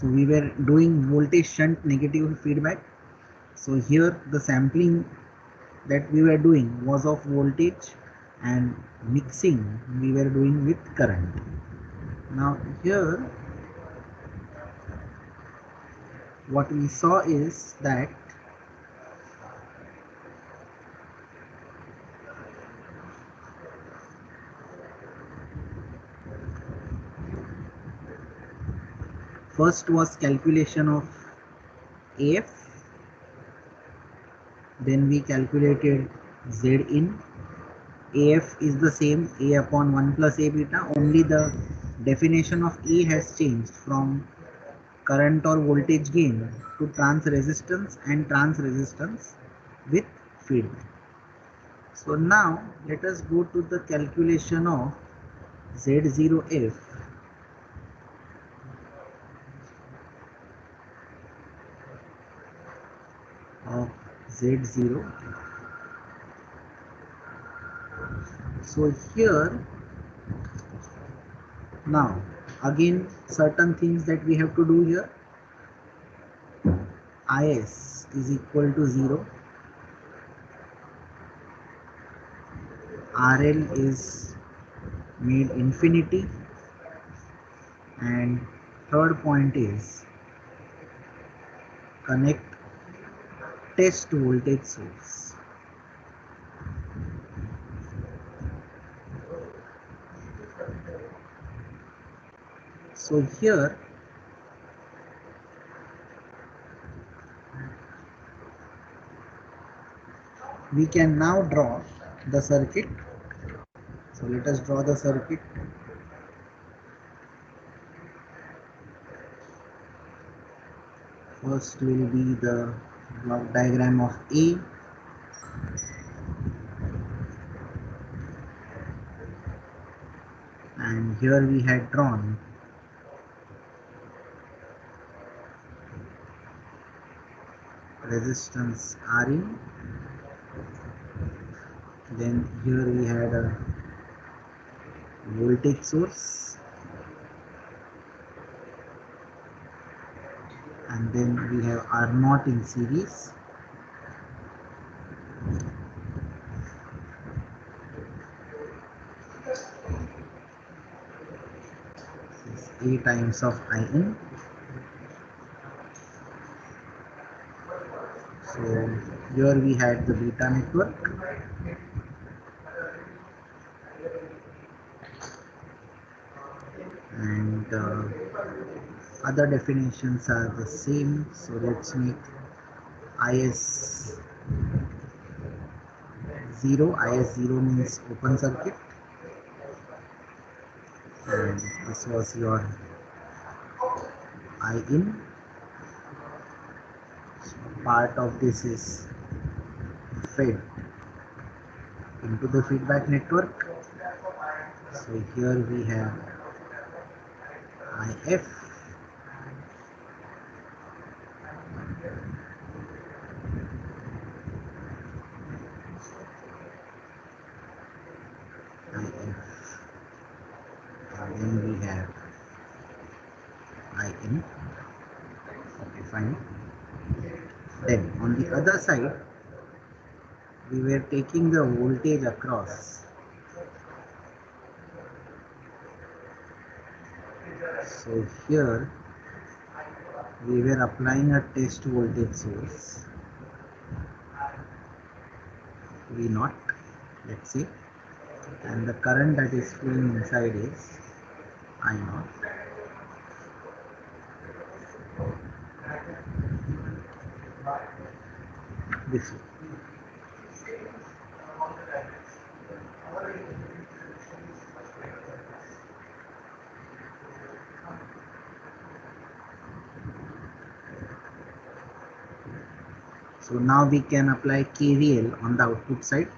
So we were doing voltage shunt negative feedback. So here the sampling that we were doing was of voltage and mixing we were doing with current. Now here what we saw is that first was calculation of AF, then we calculated Z in. AF is the same, A upon 1 plus A beta, only the definition of A has changed from current or voltage gain to trans resistance and trans resistance with feedback. So now let us go to the calculation of Z0F of Z0. So here now again certain things that we have to do here. Is equal to 0, RL is made infinity, and third point is connect test voltage source. So here we can now draw the circuit. So let us draw the circuit. First will be the block diagram of A, and here we had drawn resistance Rin. Then here we had a voltage source, and then we have R0 in series. This is A times of In. So here we had the beta network, and other definitions are the same. So let's make IS 0. IS 0 means open circuit, and this was your In. So part of this is fed into the feedback network. So here we have IF, and then we have In. Okay, fine. Then on the other side, we were taking the voltage across. So here we were applying a test voltage source, V0, let's say, and the current that is flowing inside is I0. This way. So now we can apply KVL on the output side.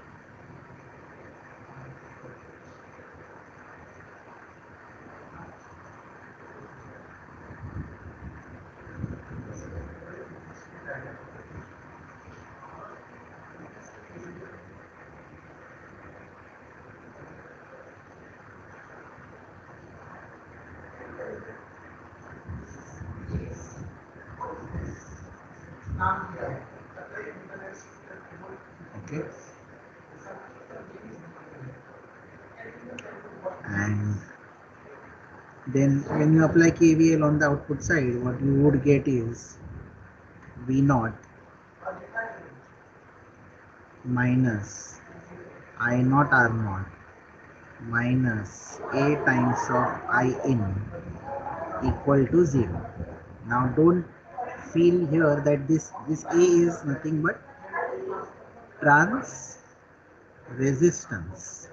Okay, and then when you apply KVL on the output side, what you would get is V naught minus I naught R naught minus A times of I in equal to 0. Now don't feel here that this A is nothing but trans resistance.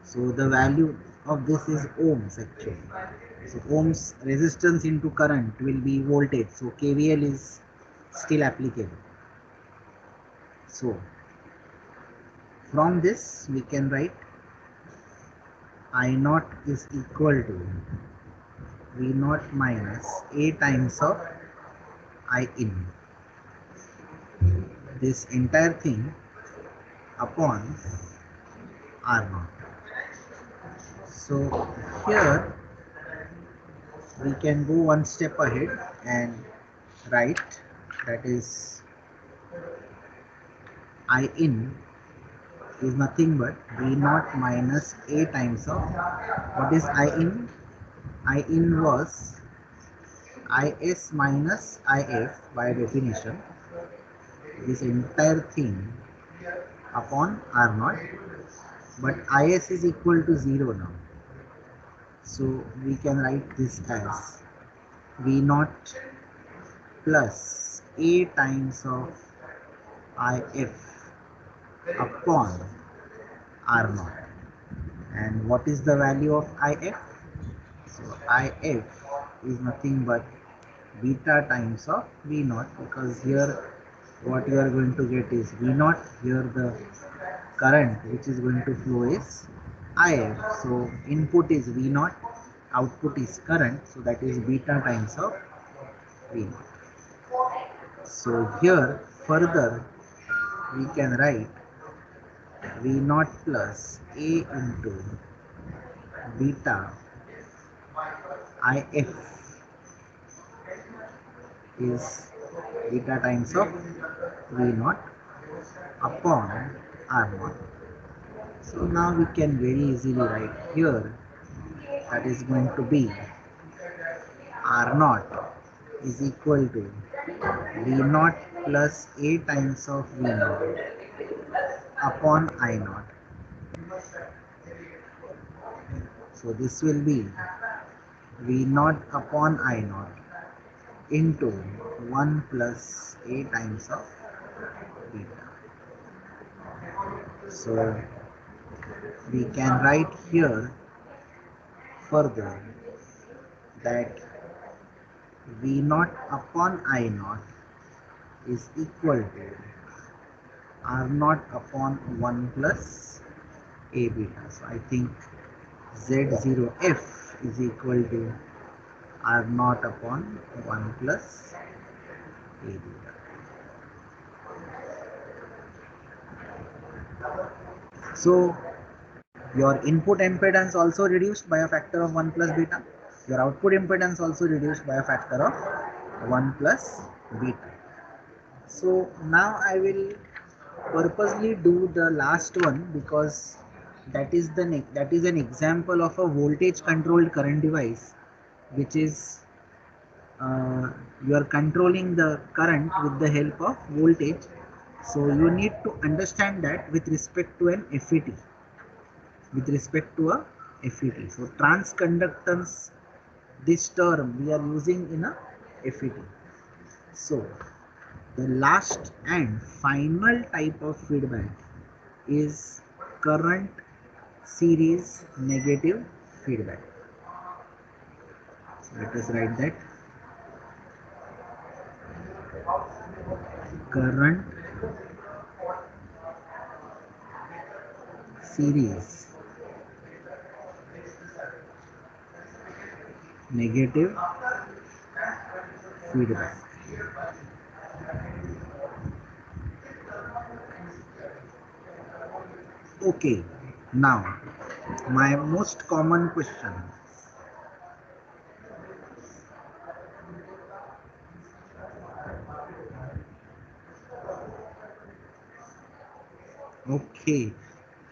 So the value of this is ohms actually. So ohms resistance into current will be voltage. So KVL is still applicable. So from this we can write I naught is equal to V naught minus A times of I in. This entire thing upon R naught. So here we can go one step ahead and write, that is I in is nothing but V naught minus A times of, what is I in? I in was Is minus If by definition, this entire thing upon R naught, but Is is equal to 0 now. So we can write this as V naught plus A times of If upon R naught. And what is the value of If? So If is nothing but beta times of V naught, because here what you are going to get is V naught, here the current which is going to flow is If. So input is V naught, output is current, so that is beta times of V naught. So here further we can write V naught plus A into beta If is beta times of V naught upon R naught. So now we can very easily write here, that is going to be R naught is equal to V naught plus A times of V naught upon I naught. So this will be V naught upon I naught into 1 plus A times of beta. So we can write here further that V naught upon I naught is equal to R naught upon 1 plus A beta. So I think Z0F is equal to R naught upon 1 plus A beta. So your input impedance also reduced by a factor of 1 plus beta. Your output impedance also reduced by a factor of 1 plus beta. So now I will purposely do the last one, because that is an example of a voltage controlled current device, which is you are controlling the current with the help of voltage. So you need to understand that with respect to an FET, with respect to a FET. So transconductance, this term we are using in a FET. So the last and final type of feedback is current series negative feedback. So let us write that current series negative feedback. Okay, now my most common question, Okay,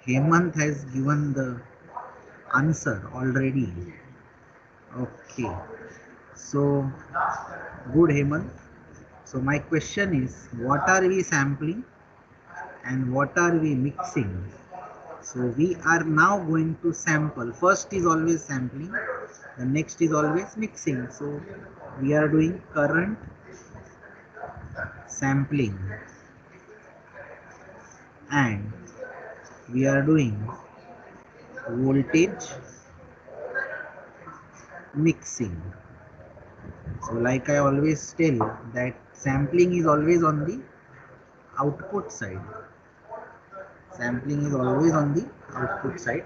Hemant has given the answer already. Okay, so good Hemant. So my question is, what are we sampling and what are we mixing? So we are now going to sample. First is always sampling, the next is always mixing. So we are doing current sampling and we are doing voltage mixing. So like I always tell that sampling is always on the output side. Sampling is always on the output side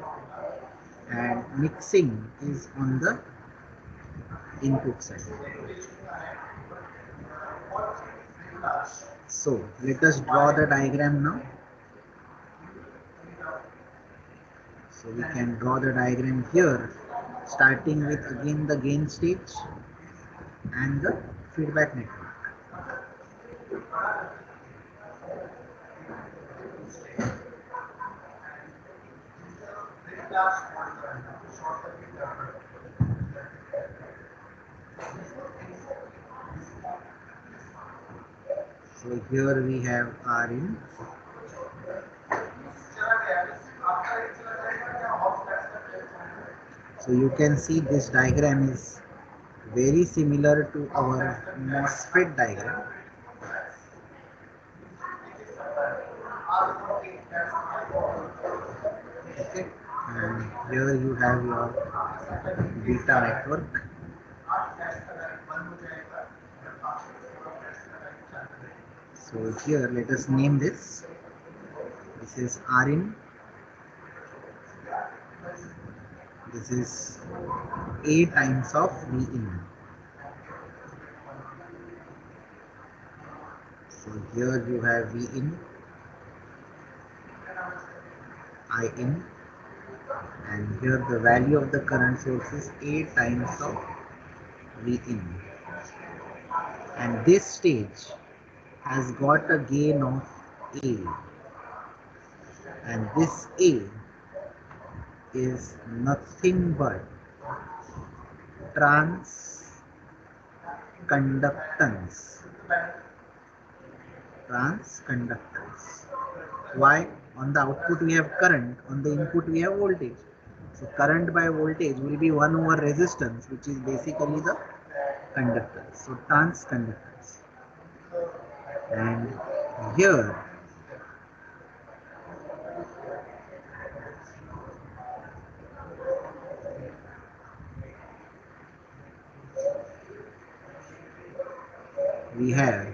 and mixing is on the input side. So let us draw the diagram now. So we can draw the diagram here, starting with again the gain stage and the feedback network. So here we have Rin. So you can see this diagram is very similar to our MOSFET diagram. Okay, and here you have your beta network. So here let us name this. This is Rin. This is A times of Vin. So here you have Vin, In, and here the value of the current source is A times of Vin. And this stage has got a gain of A, and this A is nothing but transconductance. Transconductance. Why? On the output we have current, on the input we have voltage. So current by voltage will be 1 over resistance, which is basically the conductance. So transconductance. And here we have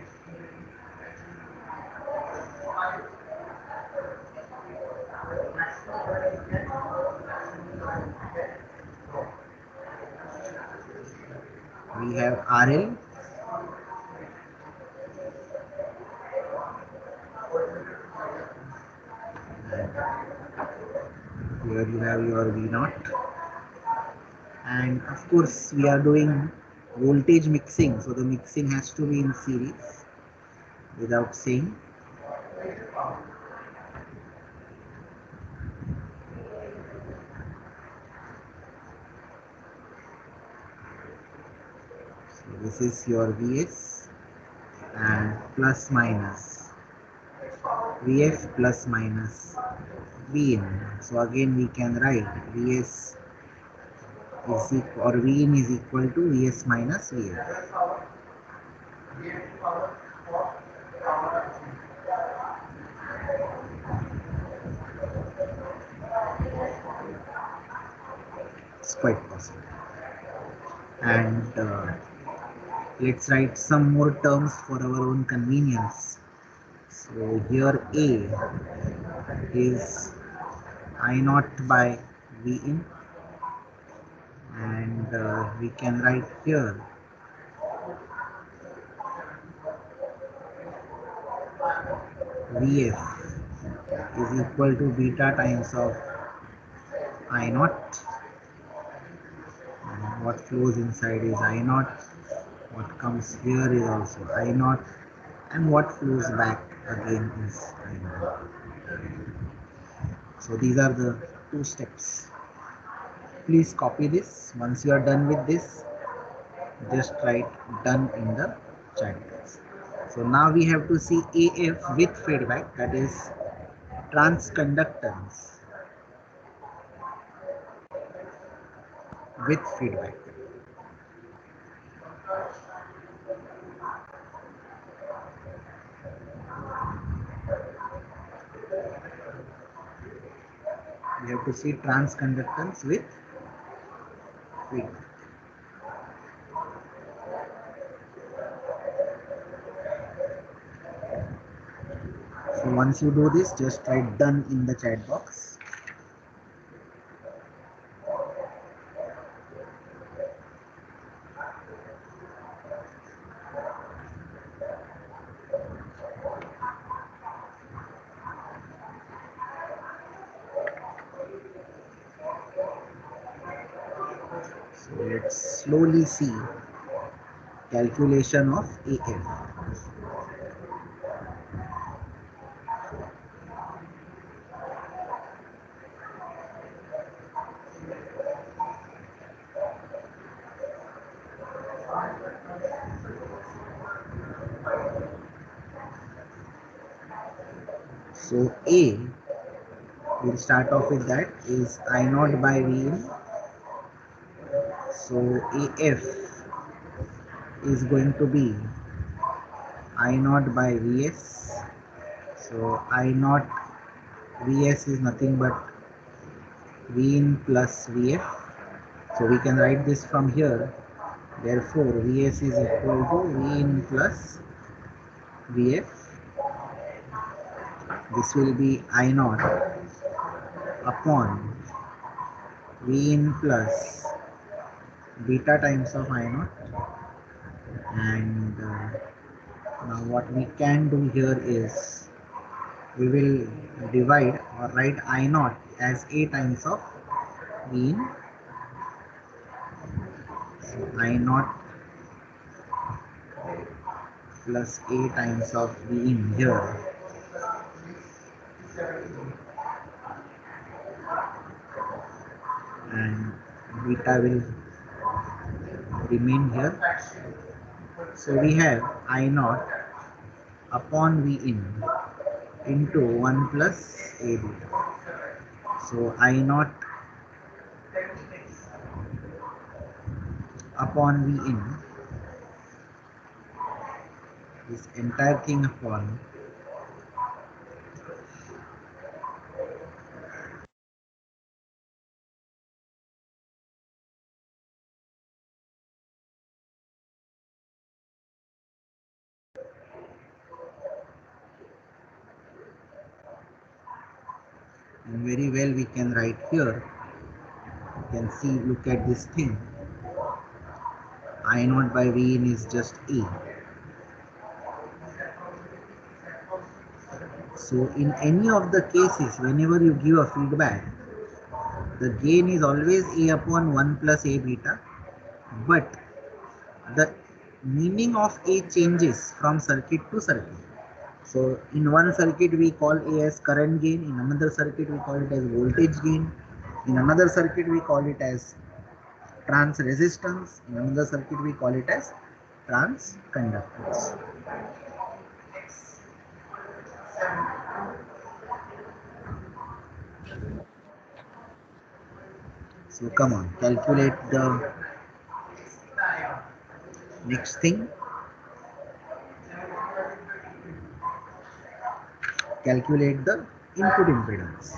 RL, here you have your V naught, and of course we are doing voltage mixing, so the mixing has to be in series without saying. So this is your Vs and plus minus Vf plus minus Vin. So again we can write Vs is equal, or Vin is equal to Vs minus Vf. It's quite possible. And let's write some more terms for our own convenience. So here A is I naught by Vin, and we can write here Vf is equal to beta times of I naught, and what flows inside is I naught, what comes here is also I naught, and what flows back again is I naught. So these are the two steps. Please copy this. Once you are done with this, just write done in the chat box. So now we have to see AF with feedback, that is transconductance with feedback. We have to see transconductance with feedback. So once you do this, just write done in the chat box. So let's slowly see calculation of AF. So A, we'll start off with that, is I naught by V in. So AF is going to be I naught by Vs. So I naught Vs is nothing but V in plus Vf. So we can write this from here. Therefore, Vs is equal to V in plus Vf. This will be I naught upon V in plus beta times of I naught. And now what we can do here is we will divide or write I naught as A times of V in. So I naught plus A times of V in here, and beta will remain here. So we have I naught upon V in into 1 plus A beta. So I naught upon V in, this entire thing upon and very well we can write here. You can see, look at this thing. I naught by V in is just A. So in any of the cases, whenever you give a feedback, the gain is always A upon 1 plus A beta, but the meaning of A changes from circuit to circuit. So in one circuit we call A as current gain, in another circuit we call it as voltage gain, in another circuit we call it as trans resistance, in another circuit we call it as trans conductance. So come on, calculate the next thing. Calculate the input impedance.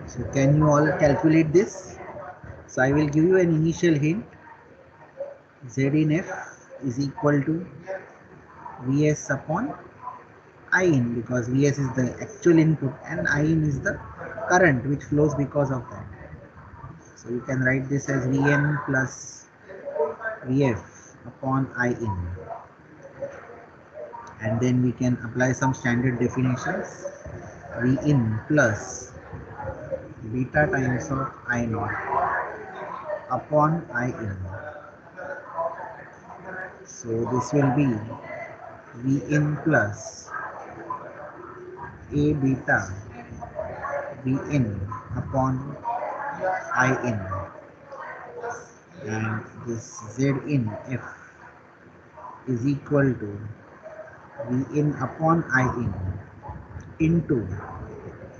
So can you all calculate this? So I will give you an initial hint. Z in F is equal to Vs upon I in, because Vs is the actual input and I in is the current which flows because of that. So you can write this as Vn plus Vf upon In, and then we can apply some standard definitions. Vin plus beta times of I naught upon In. So this will be Vin plus A beta Vin upon In, and this Zin F is equal to Vin upon In into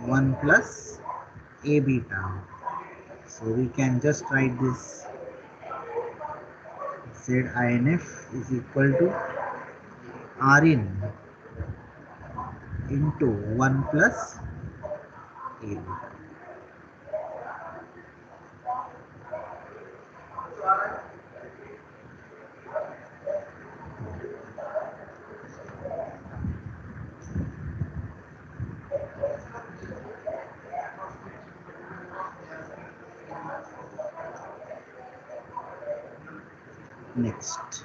1 plus A beta. So we can just write this Zinf is equal to Rin into 1 plus A beta. Next,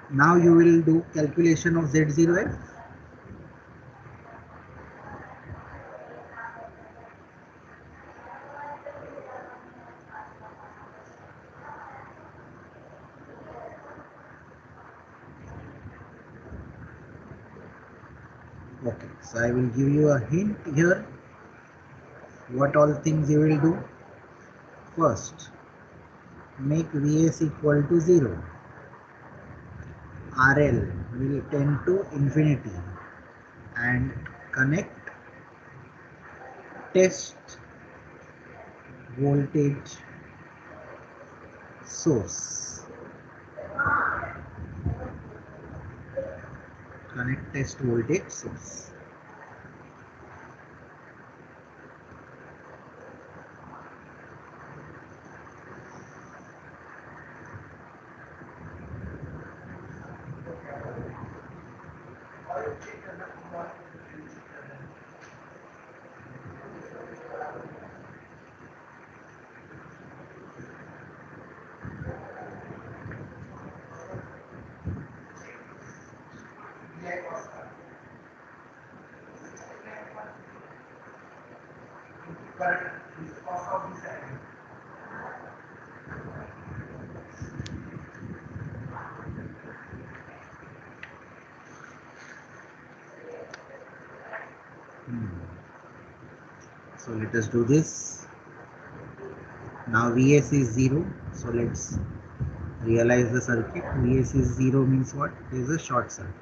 now you will do calculation of Z0F. Okay, so I will give you a hint here. What all things you will do? First, make Vs equal to 0. RL will tend to infinity, and connect test voltage source. Connect test voltage source. So let us do this. Now Vs is 0. So let's realize the circuit. Vs is 0 means what? It is a short circuit.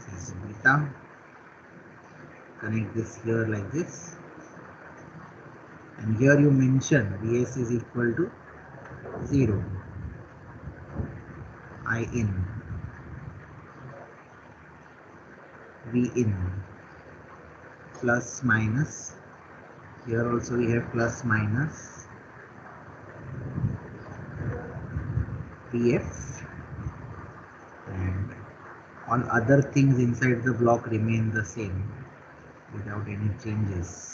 This is beta. Connect this here like this, and here you mention Vs is equal to 0. In Vin plus minus, here also we have plus minus Pf, and all other things inside the block remain the same without any changes.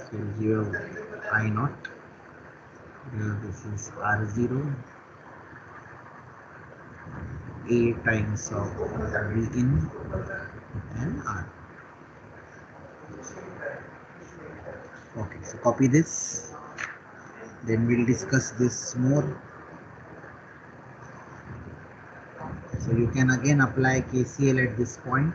So here I naught, here this is R0, A times of Vin and R. Okay, so copy this, then we'll discuss this more. So you can again apply KCL at this point.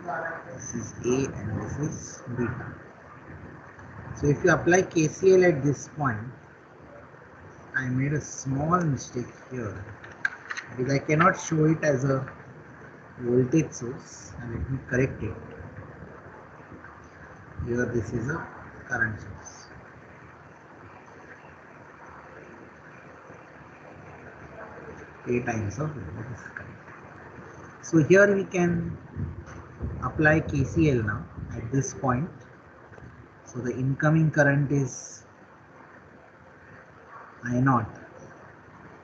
This is A and this is beta. So if you apply KCL at this point, I made a small mistake here because I cannot show it as a voltage source. And let me correct it. Here this is a current source. A times of that is correct. So here we can apply KCL now at this point. So the incoming current is I naught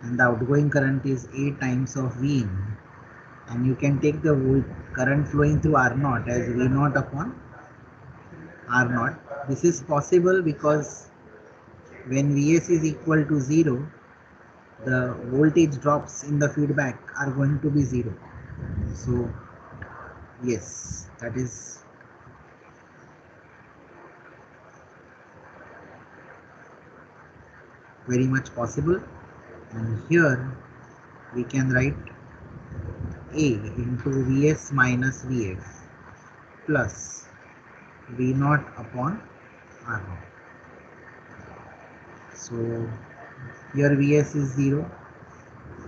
and the outgoing current is A times of V in, and you can take the current flowing through R naught as V naught upon R naught. This is possible because when Vs is equal to 0, the voltage drops in the feedback are going to be 0. So yes, that is very much possible. And here we can write A into Vs minus Vf plus V naught upon R naught. So here Vs is 0,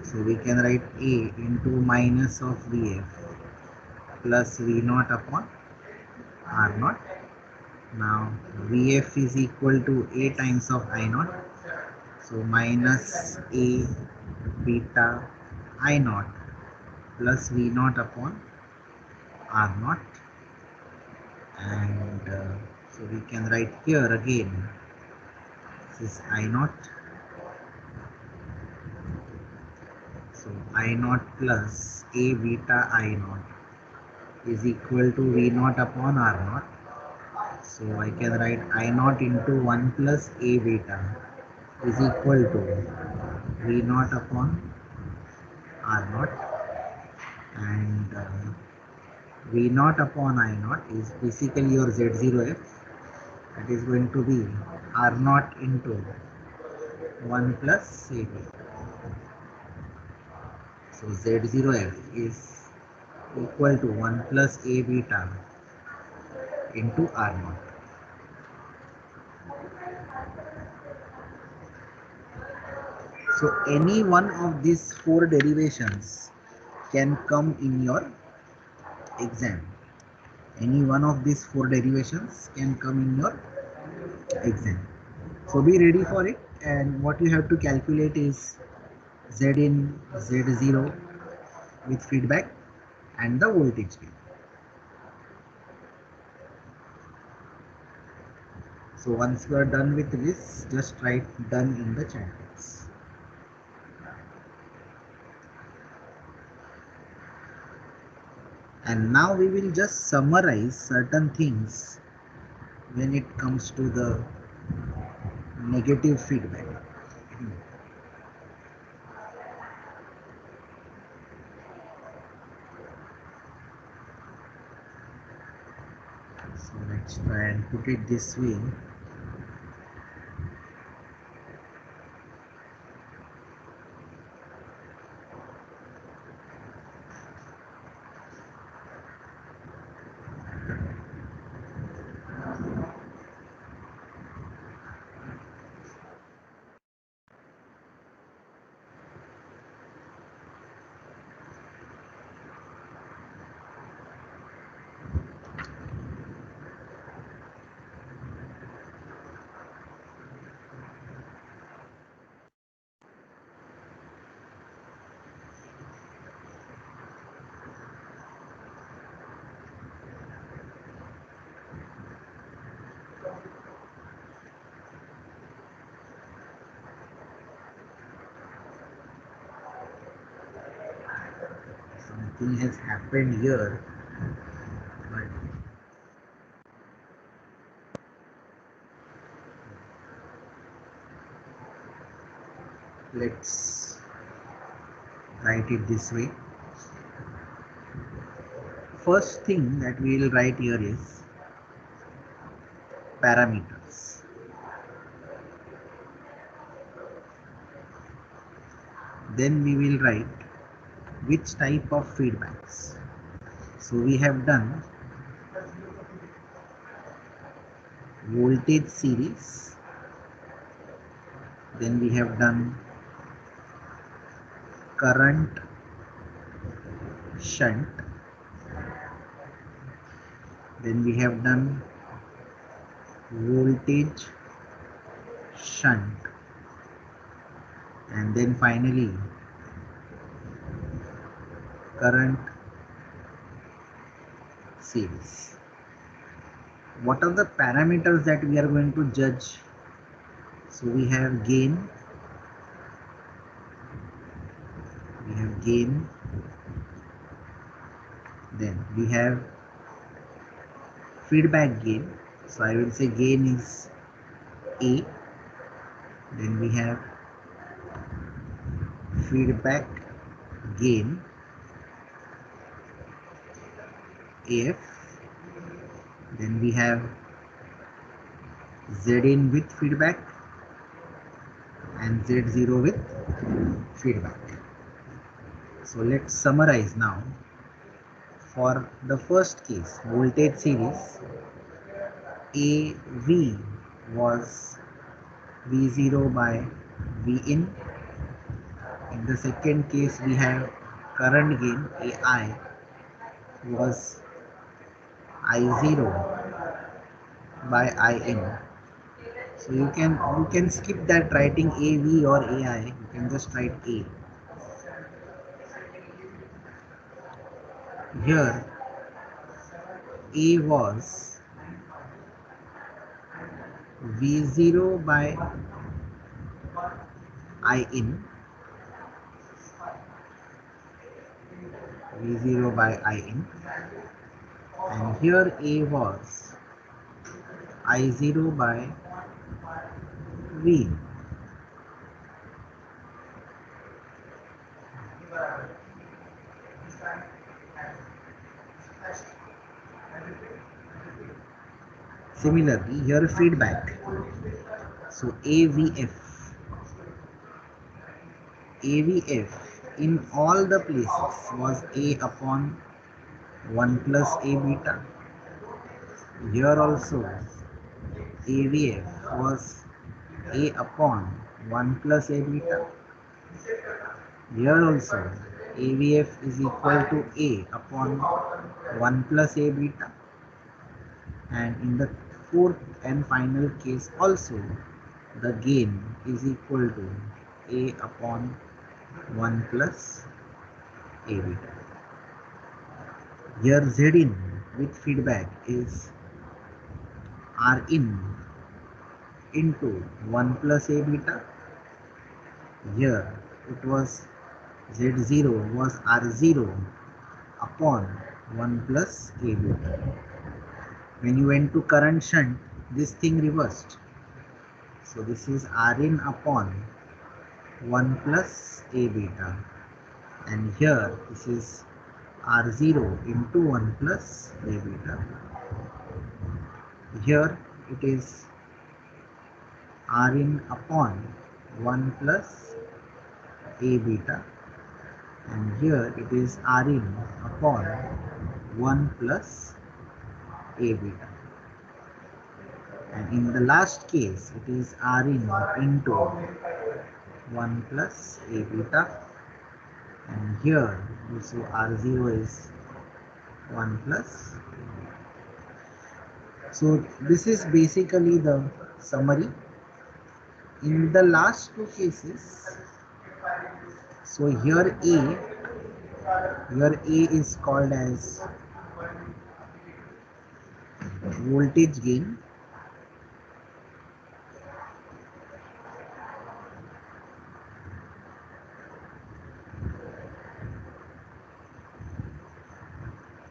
so we can write A into minus of Vf plus V naught upon R naught. Now Vf is equal to A times of I naught, so minus A beta I naught plus V naught upon R naught, and so we can write here again, this is I naught, so I naught plus A beta I naught is equal to V naught upon R naught. So I can write I naught into 1 plus A beta is equal to V naught upon R naught, and V naught upon I naught is basically your Z0F, that is going to be R naught into 1 plus A beta. So Z0F is equal to 1 plus A beta into R naught. So any one of these four derivations can come in your exam. Any one of these four derivations can come in your exam. So be ready for it, and what you have to calculate is Z in, Z0 with feedback and the voltage gain. So once you are done with this, just write done in the chat box. And now we will just summarize certain things when it comes to the negative feedback. So let's try and put it this way. Something has happened here, but let's write it this way. First thing that we will write here is parameters. Then we will write which type of feedbacks. So we have done voltage series, then we have done current shunt, then we have done voltage shunt, and then finally current series. What are the parameters that we are going to judge? So we have gain, then we have feedback gain. So I will say gain is A, then we have feedback gain AF, then we have Z in with feedback and Z0 with feedback. So let's summarize now. For the first case, voltage series, AV was V0 by V in. In the second case, we have current gain AI was I0 by In. So you can skip that writing AV or AI. You can just write A. Here A was V0 by In, V0 by In, and here A was I0 by V. Similarly, here feedback. So AVF in all the places was A upon 1 plus A beta. Here also AVF was A upon 1 plus A beta. Here also AVF is equal to A upon 1 plus A beta. And in the fourth and final case also, the gain is equal to A upon 1 plus A beta. Here Z in with feedback is R in into 1 plus A beta. Here it was Z0 was R0 upon 1 plus A beta. When you went to current shunt, this thing reversed. So this is Rin upon 1 plus A beta, and here this is R0 into 1 plus A beta. Here it is Rin upon 1 plus A beta, and here it is Rin upon 1 plus A beta. And in the last case, it is Rin into 1 plus A beta, and here also R0 is 1 plus. So this is basically the summary. In the last two cases, so here A is called as voltage gain.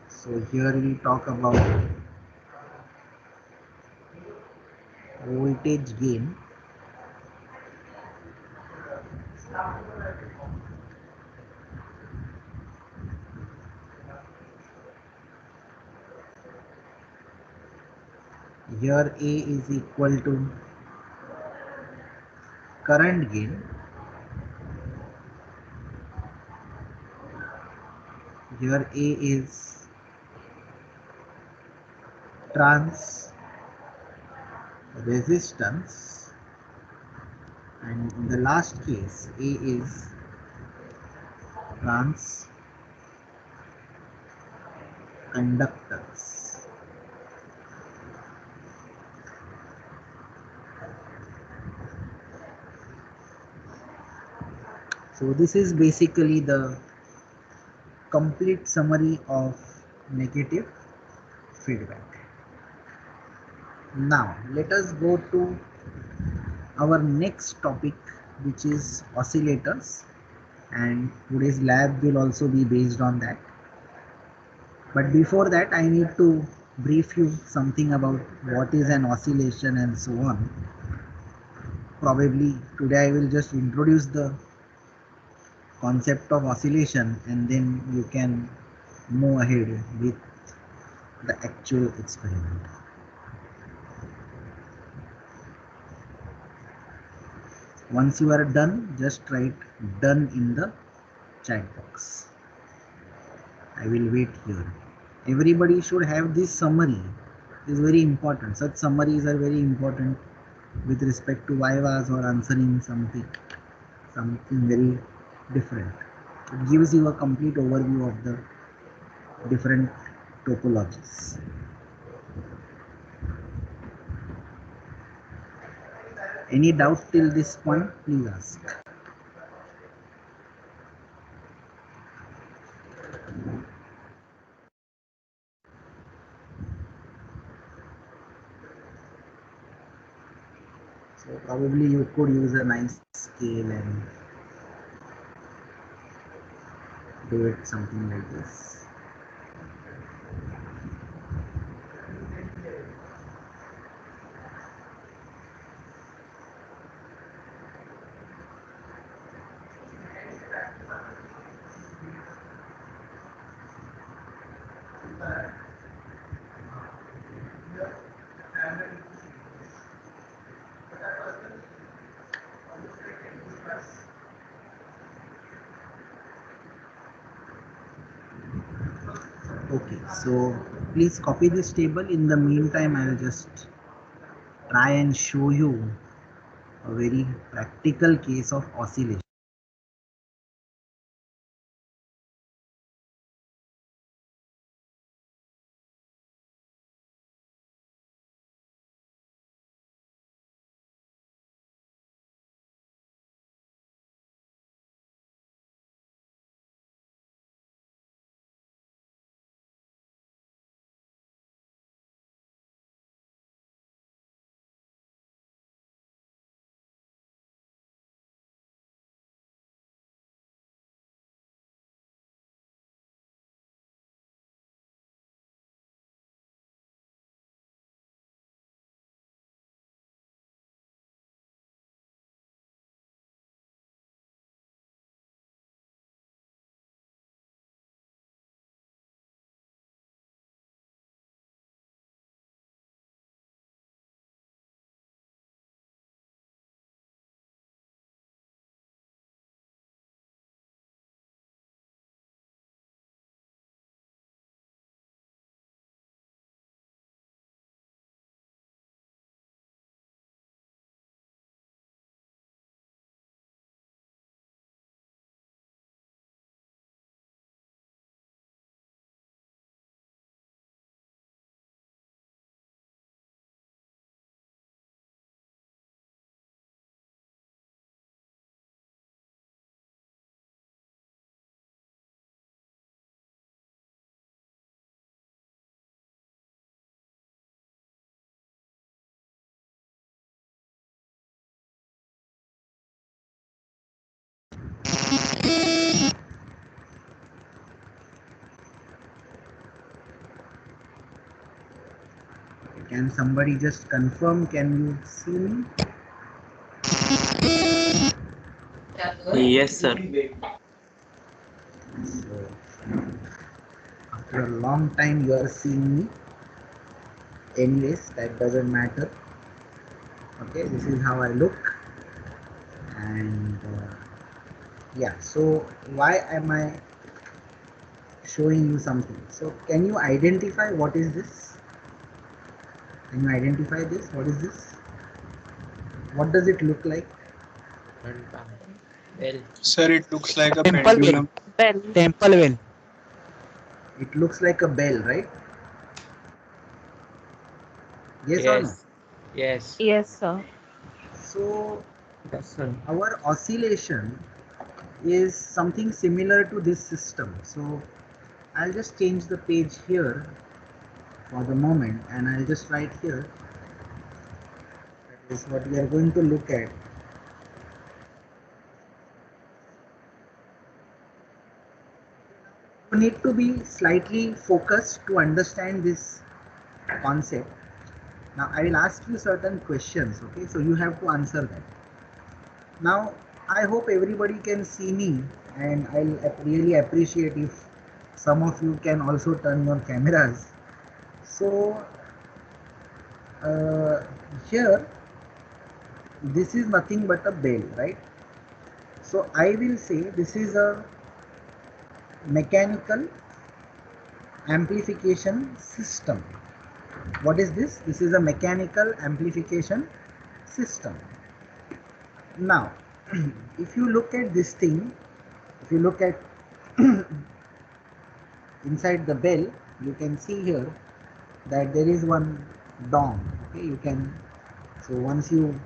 So here we talk about voltage gain. Here A is equal to current gain. Here A is resistance, and in the last case A is transconductance. So this is basically the complete summary of negative feedback. Now let us go to our next topic, which is oscillators, and today's lab will also be based on that. But before that, I need to brief you something about what is an oscillation and so on. Probably today I will just introduce the concept of oscillation, and then you can move ahead with the actual experiment. Once you are done, just write done in the chat box. I will wait here. Everybody should have this summary. It is very important. Such summaries are very important with respect to vivas or answering something very different. It gives you a complete overview of the different topologies. Any doubt till this point, please ask. So probably you could use a nice scale and do it something like this. Okay, so please copy this table. In the meantime, I'll just try and show you a very practical case of oscillation. Can somebody just confirm? Can you see me? Yes, sir. So after a long time, you are seeing me. Anyways, that doesn't matter. Okay, this is how I look, and yeah. So why am I showing you something? So can you identify what is this? Can you identify this? What is this? What does it look like? Well, Sir, it looks like a Temple bell. pendulum. Bell. Temple bell. It looks like a bell, right? Yes or no? yes, yes, Yes, sir. So yes, sir. our oscillation is something similar to this system. So I'll just change the page here for the moment, and I'll just write here. That is what we are going to look at. You need to be slightly focused to understand this concept. Now I will ask you certain questions, okay? So you have to answer that. Now I hope everybody can see me, and I'll really appreciate if some of you can also turn your cameras. So uh, here this is nothing but a bell, right? So I will say this is a mechanical amplification system. What is this? This is a mechanical amplification system. Now if you look at this thing, if you look at inside the bell, you can see here that there is one dong. Okay, you can, so once you,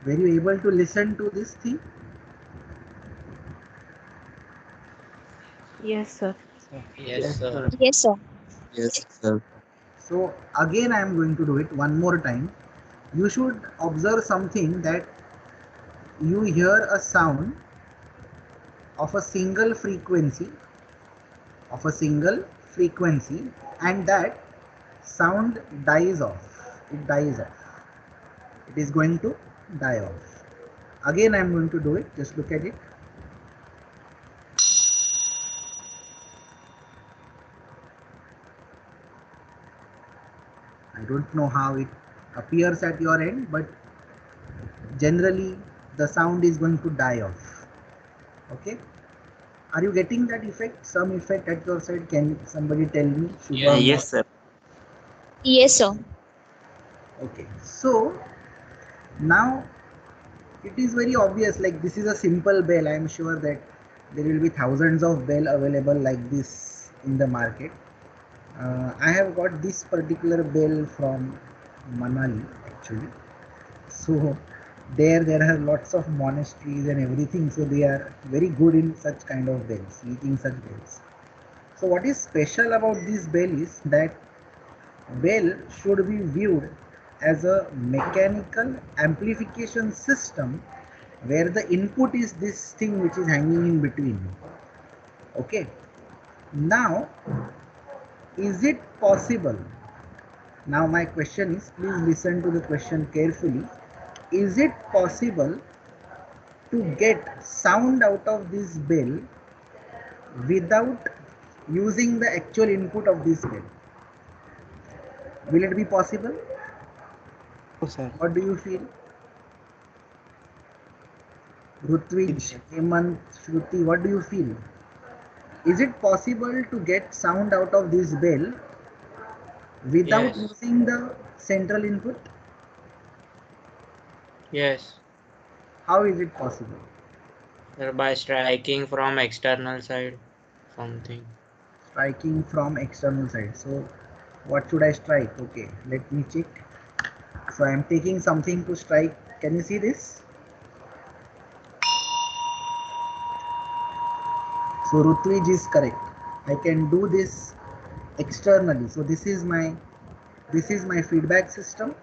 were you able to listen to this thing? Yes, sir. Yes, Yes, sir. sir. Yes, sir. Yes, sir. So again I am going to do it one more time. You should observe something, that you hear a sound of a single frequency, of a single frequency, and that sound dies off. It dies off. It is going to die off. Again I am going to do it. Just look at it. I don't know how it appears at your end, but generally the sound is going to die off. Okay, are you getting that effect? Some effect at your side? Can somebody tell me? Shubham or? Yes, sir. Yes, sir. Okay, so now it is very obvious, like this is a simple bell. I am sure that there will be thousands of bell available like this in the market. I have got this particular bell from Manali actually. So there are lots of monasteries and everything, so they are very good in such kind of bells, making such bells. So what is special about this bell is that bell should be viewed as a mechanical amplification system, where the input is this thing which is hanging in between. Okay, now is it possible, now my question is, please listen to the question carefully, is it possible to get sound out of this bell without using the actual input of this bell? Will it be possible? No, sir. What do you feel? Rutvij, Hemant, Shruti, what do you feel? Is it possible to get sound out of this bell without Yes, using the central input? yes. How is it possible? Sir, by striking from external side, something. Striking from external side. So what should I strike? Okay, let me check. So I am taking something to strike. Can you see this? So Rutvij is correct. I can do this externally. So this is my feedback system,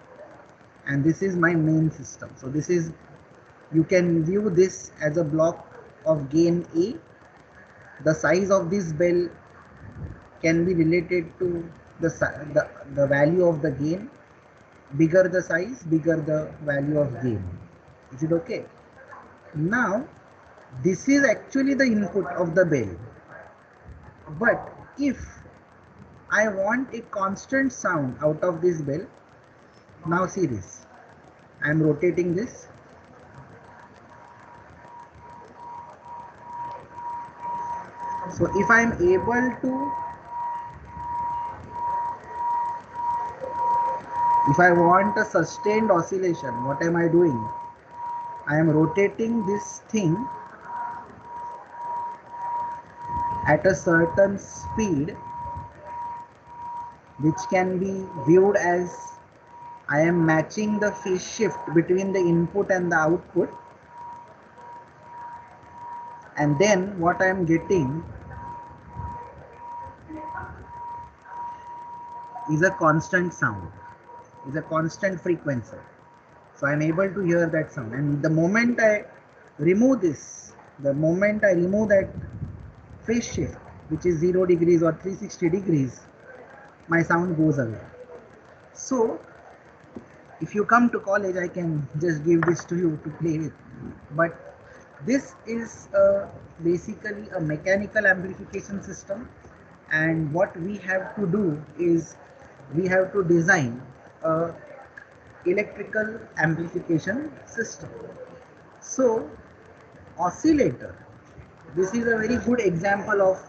and this is my main system. So this is, you can view this as a block of gain A. The size of this bell can be related to the value of the gain. Bigger the size, bigger the value of gain. Is it okay? Now this is actually the input of the bell, but if I want a constant sound out of this bell, now see this, I am rotating this. So if I am able to If I want a sustained oscillation, what am I doing? I am rotating this thing at a certain speed, which can be viewed as I am matching the phase shift between the input and the output, and then what I am getting is a constant sound, is a constant frequency. So I am able to hear that sound, and the moment I remove this, the moment I remove that phase shift, which is 0 degrees or 360 degrees, my sound goes away. So if you come to college, I can just give this to you to play with, but this is basically a mechanical amplification system, and what we have to do is we have to design a electrical amplification system. So oscillator, this is a very good example of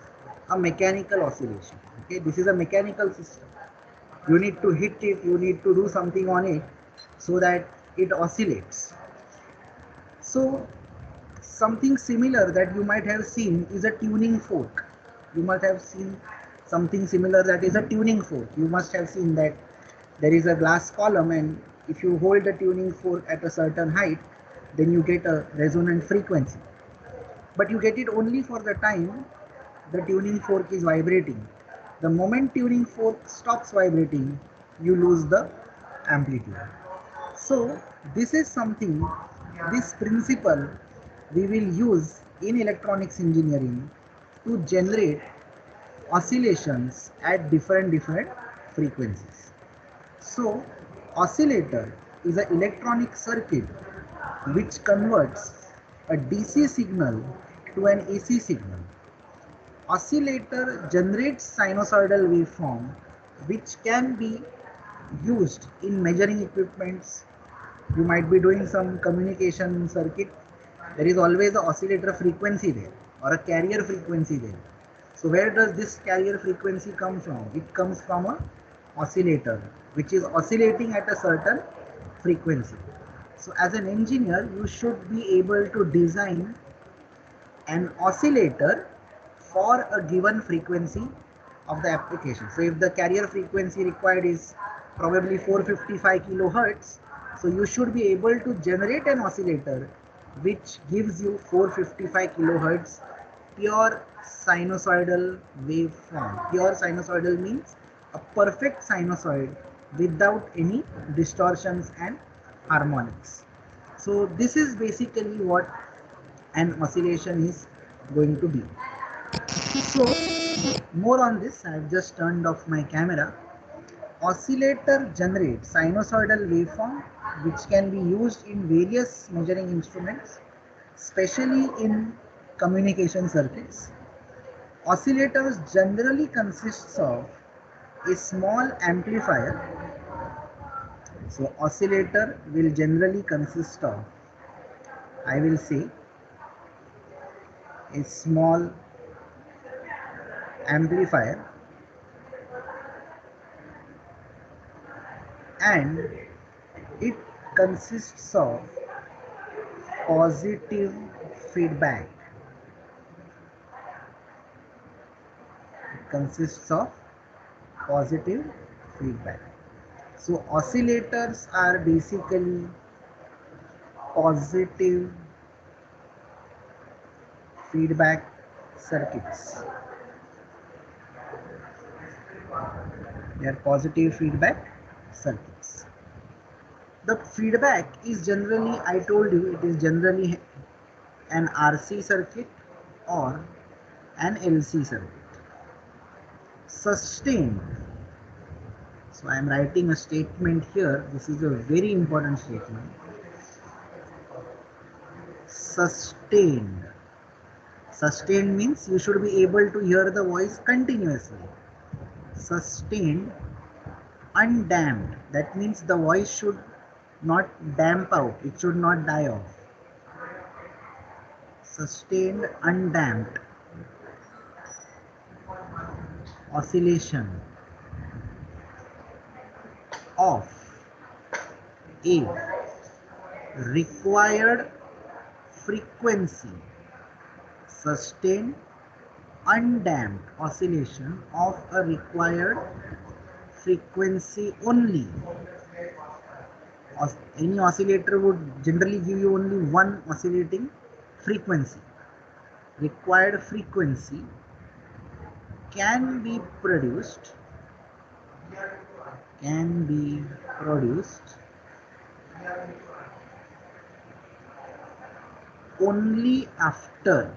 a mechanical oscillation. Okay, this is a mechanical system. You need to hit it, you need to do something on it so that it oscillates. So something similar that you might have seen is a tuning fork. You must have seen something similar, that is a tuning fork. You must have seen that there is a glass column, and if you hold the tuning fork at a certain height, then you get a resonant frequency. But you get it only for the time the tuning fork is vibrating. The moment tuning fork stops vibrating, you lose the amplitude. So this is something, this principle we will use in electronics engineering to generate oscillations at different frequencies. So oscillator is an electronic circuit which converts a DC signal to an AC signal. Oscillator generates sinusoidal waveform which can be used in measuring equipments. You might be doing some communication circuit. There is always an oscillator frequency there or a carrier frequency there. So where does this carrier frequency come from? It comes from a oscillator which is oscillating at a certain frequency. So as an engineer, you should be able to design an oscillator for a given frequency of the application. So if the carrier frequency required is probably 455 kilohertz, so you should be able to generate an oscillator which gives you 455 kilohertz pure sinusoidal waveform. Pure sinusoidal means a perfect sinusoid without any distortions and harmonics. So this is basically what an oscillation is going to be. So more on this, I have just turned off my camera. Oscillator generates sinusoidal waveform which can be used in various measuring instruments, especially in communication circuits. Oscillators generally consists of a small amplifier. So oscillator will generally consist of, I will say, a small amplifier, and it consists of positive feedback. It consists of positive feedback. So oscillators are basically positive feedback circuits. They are positive feedback circuits. The feedback is generally, I told you, it is generally an RC circuit or an LC circuit. Sustained. So I am writing a statement here. This is a very important statement. Sustained. Sustained means you should be able to hear the voice continuously. Sustained undamped. That means the voice should not damp out. It should not die off. Sustained undamped oscillation of A. Required frequency, sustained undamped oscillation of a required frequency only. Any oscillator would generally give you only one oscillating frequency. Required frequency can be produced only after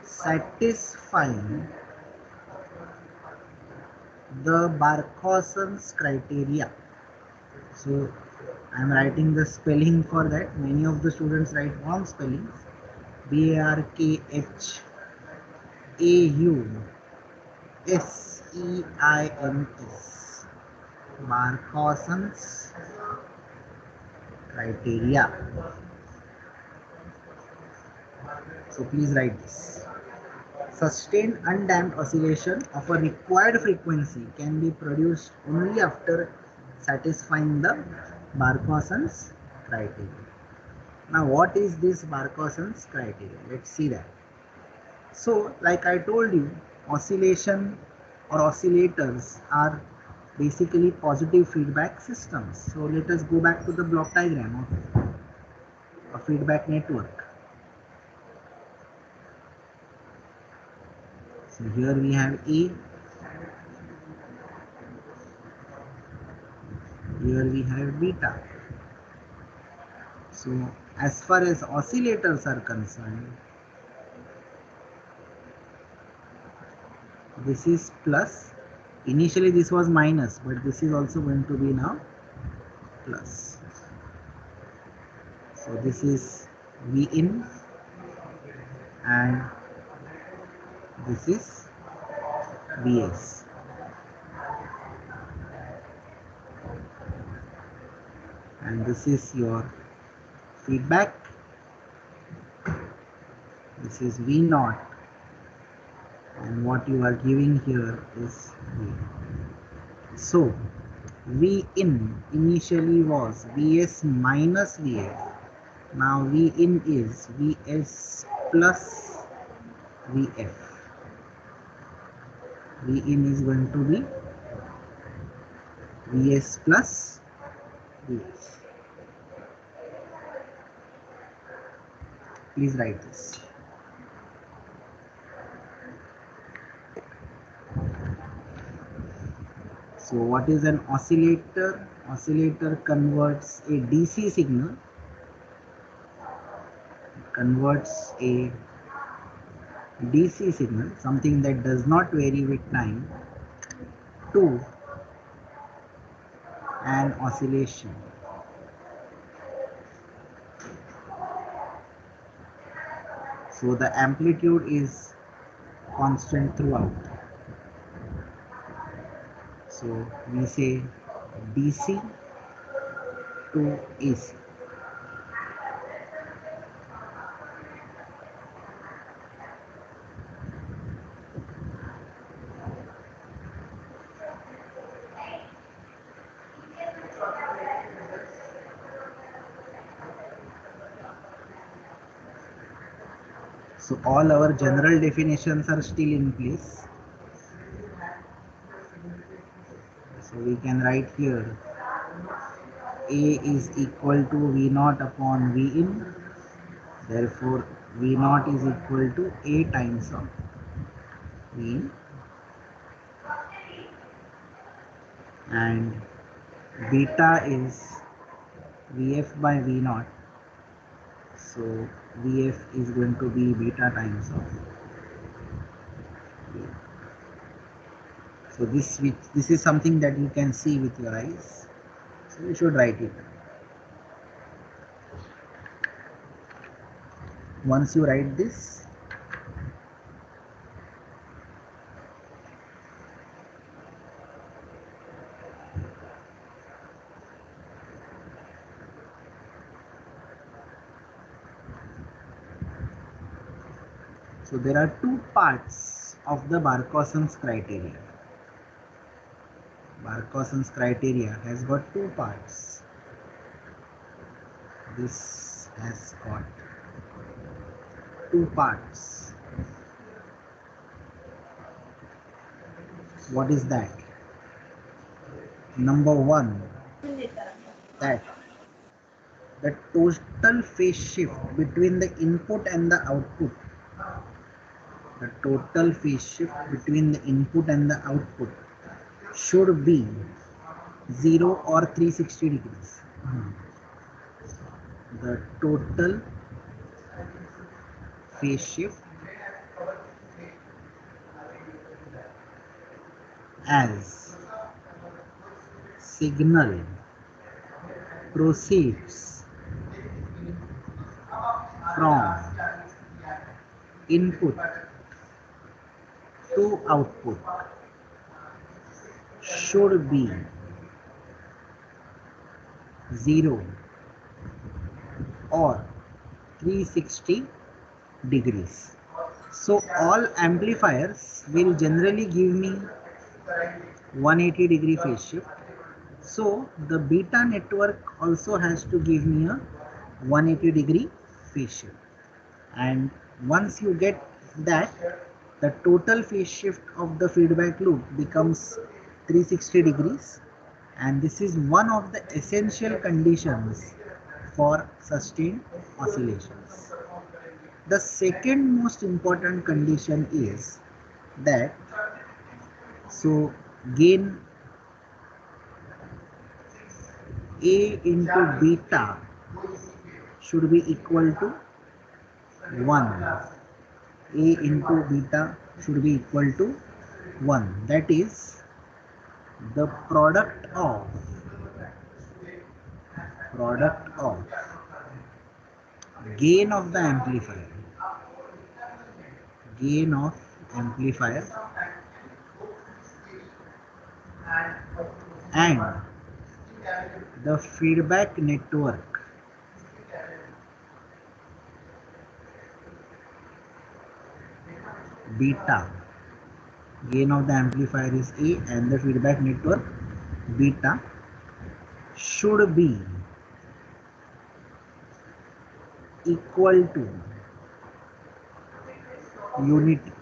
satisfying the Barkhausen's criteria. So I am writing the spelling for that. Many of the students write wrong spellings. Barkhausen's Barkhausen's criteria. So please write this. Sustained undamped oscillation of a required frequency can be produced only after satisfying the Barkhausen's criteria. Now what is this Barkhausen's criteria? Let's see that. So like I told you, oscillation or oscillators are basically positive feedback systems. So let us go back to the block diagram of a feedback network. So here we have A, here we have beta. So as far as oscillators are concerned, this is plus. Initially this was minus, but this is also going to be now plus. So this is V in and this is Vs. And this is your feedback. This is V naught. And what you are giving here is V. So V in initially was Vs minus Vf. Now V in is Vs plus Vf. V in is going to be Vs plus Vf. Please write this. So what is an oscillator? Oscillator converts a DC signal, something that does not vary with time, to an oscillation. So the amplitude is constant throughout. So we say DC to AC. So all our general definitions are still in place. So we can write here A is equal to V naught upon V in. Therefore V naught is equal to A times of V in. And beta is Vf by V naught. So Vf is going to be beta times of V. So this is something that you can see with your eyes. So you should write it. Once you write this, so there are two parts of the Barkhausen's criteria. Barkhauson's criteria has got two parts. This has got two parts. What is that? Number one, that the total phase shift between the input and the output, the total phase shift between the input and the output should be 0 or 360 degrees. The total phase shift as signal proceeds from input to output should be 0 or 360 degrees. So all amplifiers will generally give me 180 degree phase shift. So the beta network also has to give me a 180 degree phase shift. And once you get that, the total phase shift of the feedback loop becomes 360 degrees, and this is one of the essential conditions for sustained oscillations. The second most important condition is that gain A into beta should be equal to 1. A into beta should be equal to 1. That is the product of gain of the amplifier, and the feedback network beta. Gain of the amplifier is A and the feedback network beta should be equal to unity.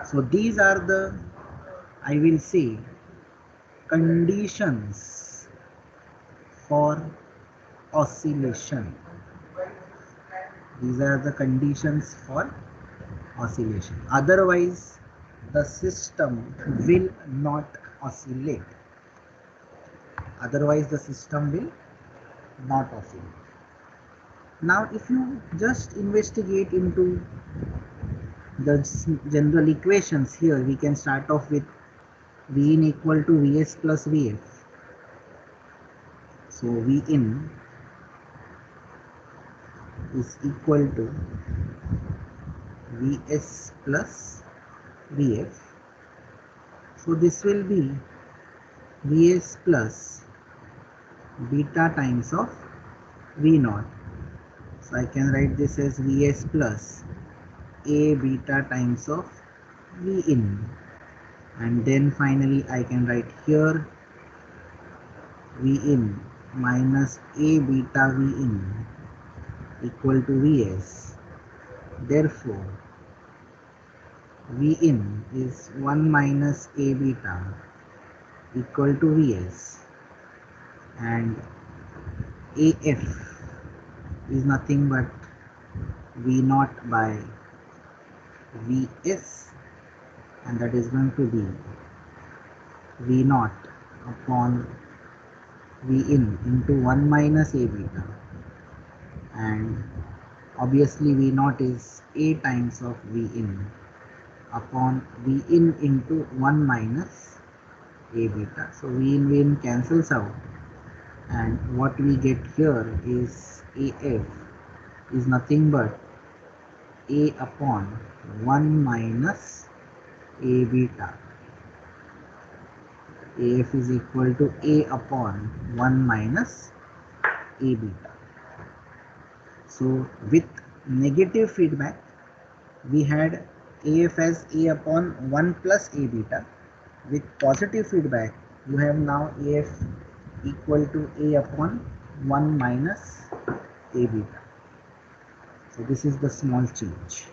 So these are the, I will say, conditions for oscillation. These are the conditions for oscillation. Otherwise, the system will not oscillate. Now, if you just investigate into the general equations here, we can start off with Vin equal to Vs plus Vf. So Vin is equal to Vs plus Vf. So this will be Vs plus beta times of V naught. So I can write this as Vs plus A beta times of Vin. And then finally I can write here Vin minus A beta Vin equal to Vs. Therefore, Vin is 1 minus A beta equal to Vs, and AF is nothing but V naught by Vs, and that is going to be V naught upon Vin into 1 minus A beta, and obviously V naught is A times of Vin upon Vin into 1 minus A beta. So Vin cancels out, and what we get here is AF is nothing but A upon 1 minus A beta. AF is equal to A upon 1 minus A beta. So with negative feedback, we had AF as A upon 1 plus A beta. With positive feedback, you have now AF equal to A upon 1 minus A beta. So this is the small change.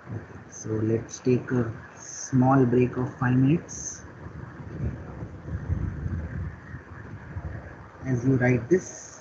Okay, so let's take a small break of 5 minutes as you write this.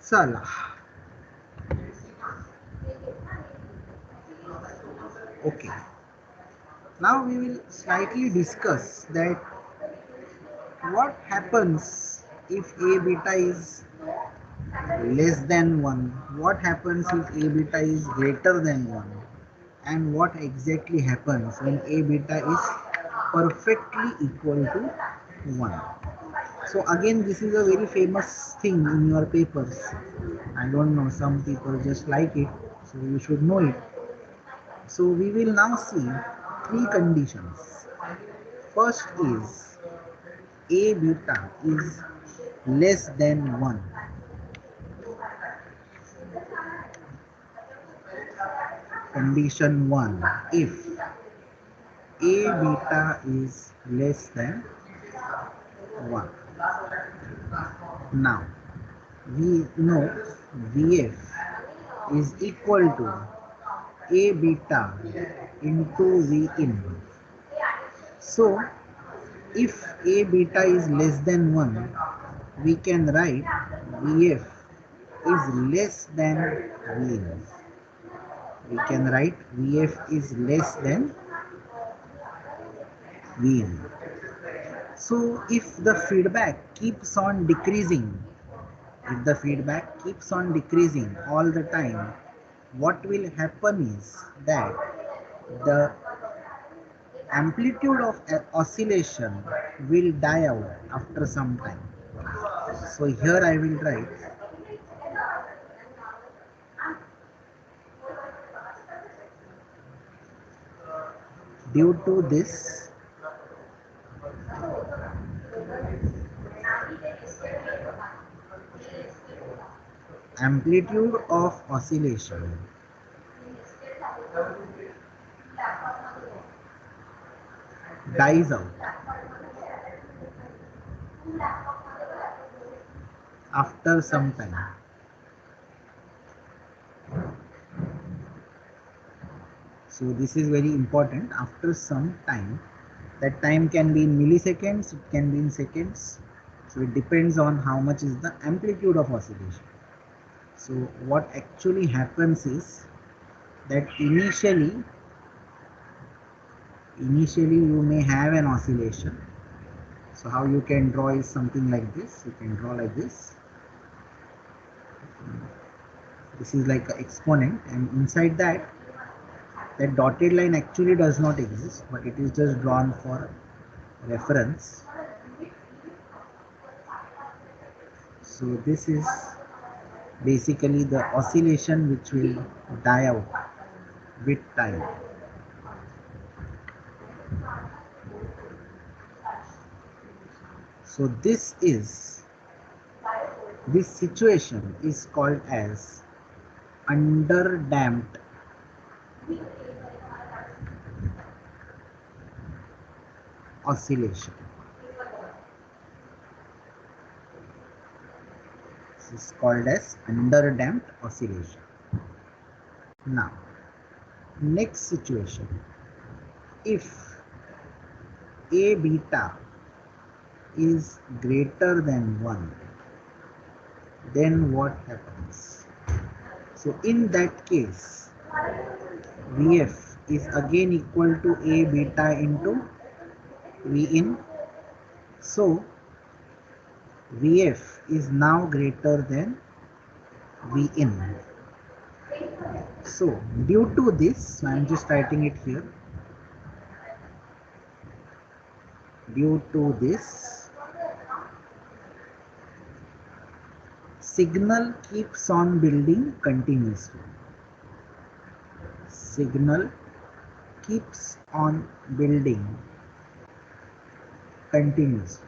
चला. Okay. Now we will slightly discuss that what happens if A beta is less than 1, what happens if A beta is greater than 1, and what exactly happens when A beta is perfectly equal to 1. So again, this is a very famous thing in your papers. I don't know, some people just like it, so you should know it. So we will now see three conditions. First is A beta is less than 1. Condition 1, if A beta is less than 1. Now we know Vf is equal to A beta into Vin. So if A beta is less than 1, we can write Vf is less than Vin. We can write Vf is less than Vin. So if the feedback keeps on decreasing, if the feedback keeps on decreasing all the time, what will happen is that the amplitude of oscillation will die out after some time. So here I will write due to this amplitude of oscillation dies out after some time. So this is very important. After some time, that time can be in milliseconds, it can be in seconds. So it depends on how much is the amplitude of oscillation. So what actually happens is that initially you may have an oscillation. So how you can draw is something like this. You can draw like this. This is like an exponent, and inside that dotted line actually does not exist, but it is just drawn for reference. So this is basically the oscillation which will die out with time. So this situation is called as underdamped oscillation. This is called as underdamped oscillation. Now, next situation, if A beta is greater than 1, then what happens? So in that case, Vf is again equal to A beta into Vin. So Vf is now greater than Vin. So due to this, I am just writing it here. Due to this, signal keeps on building continuously. Signal keeps on building continuously.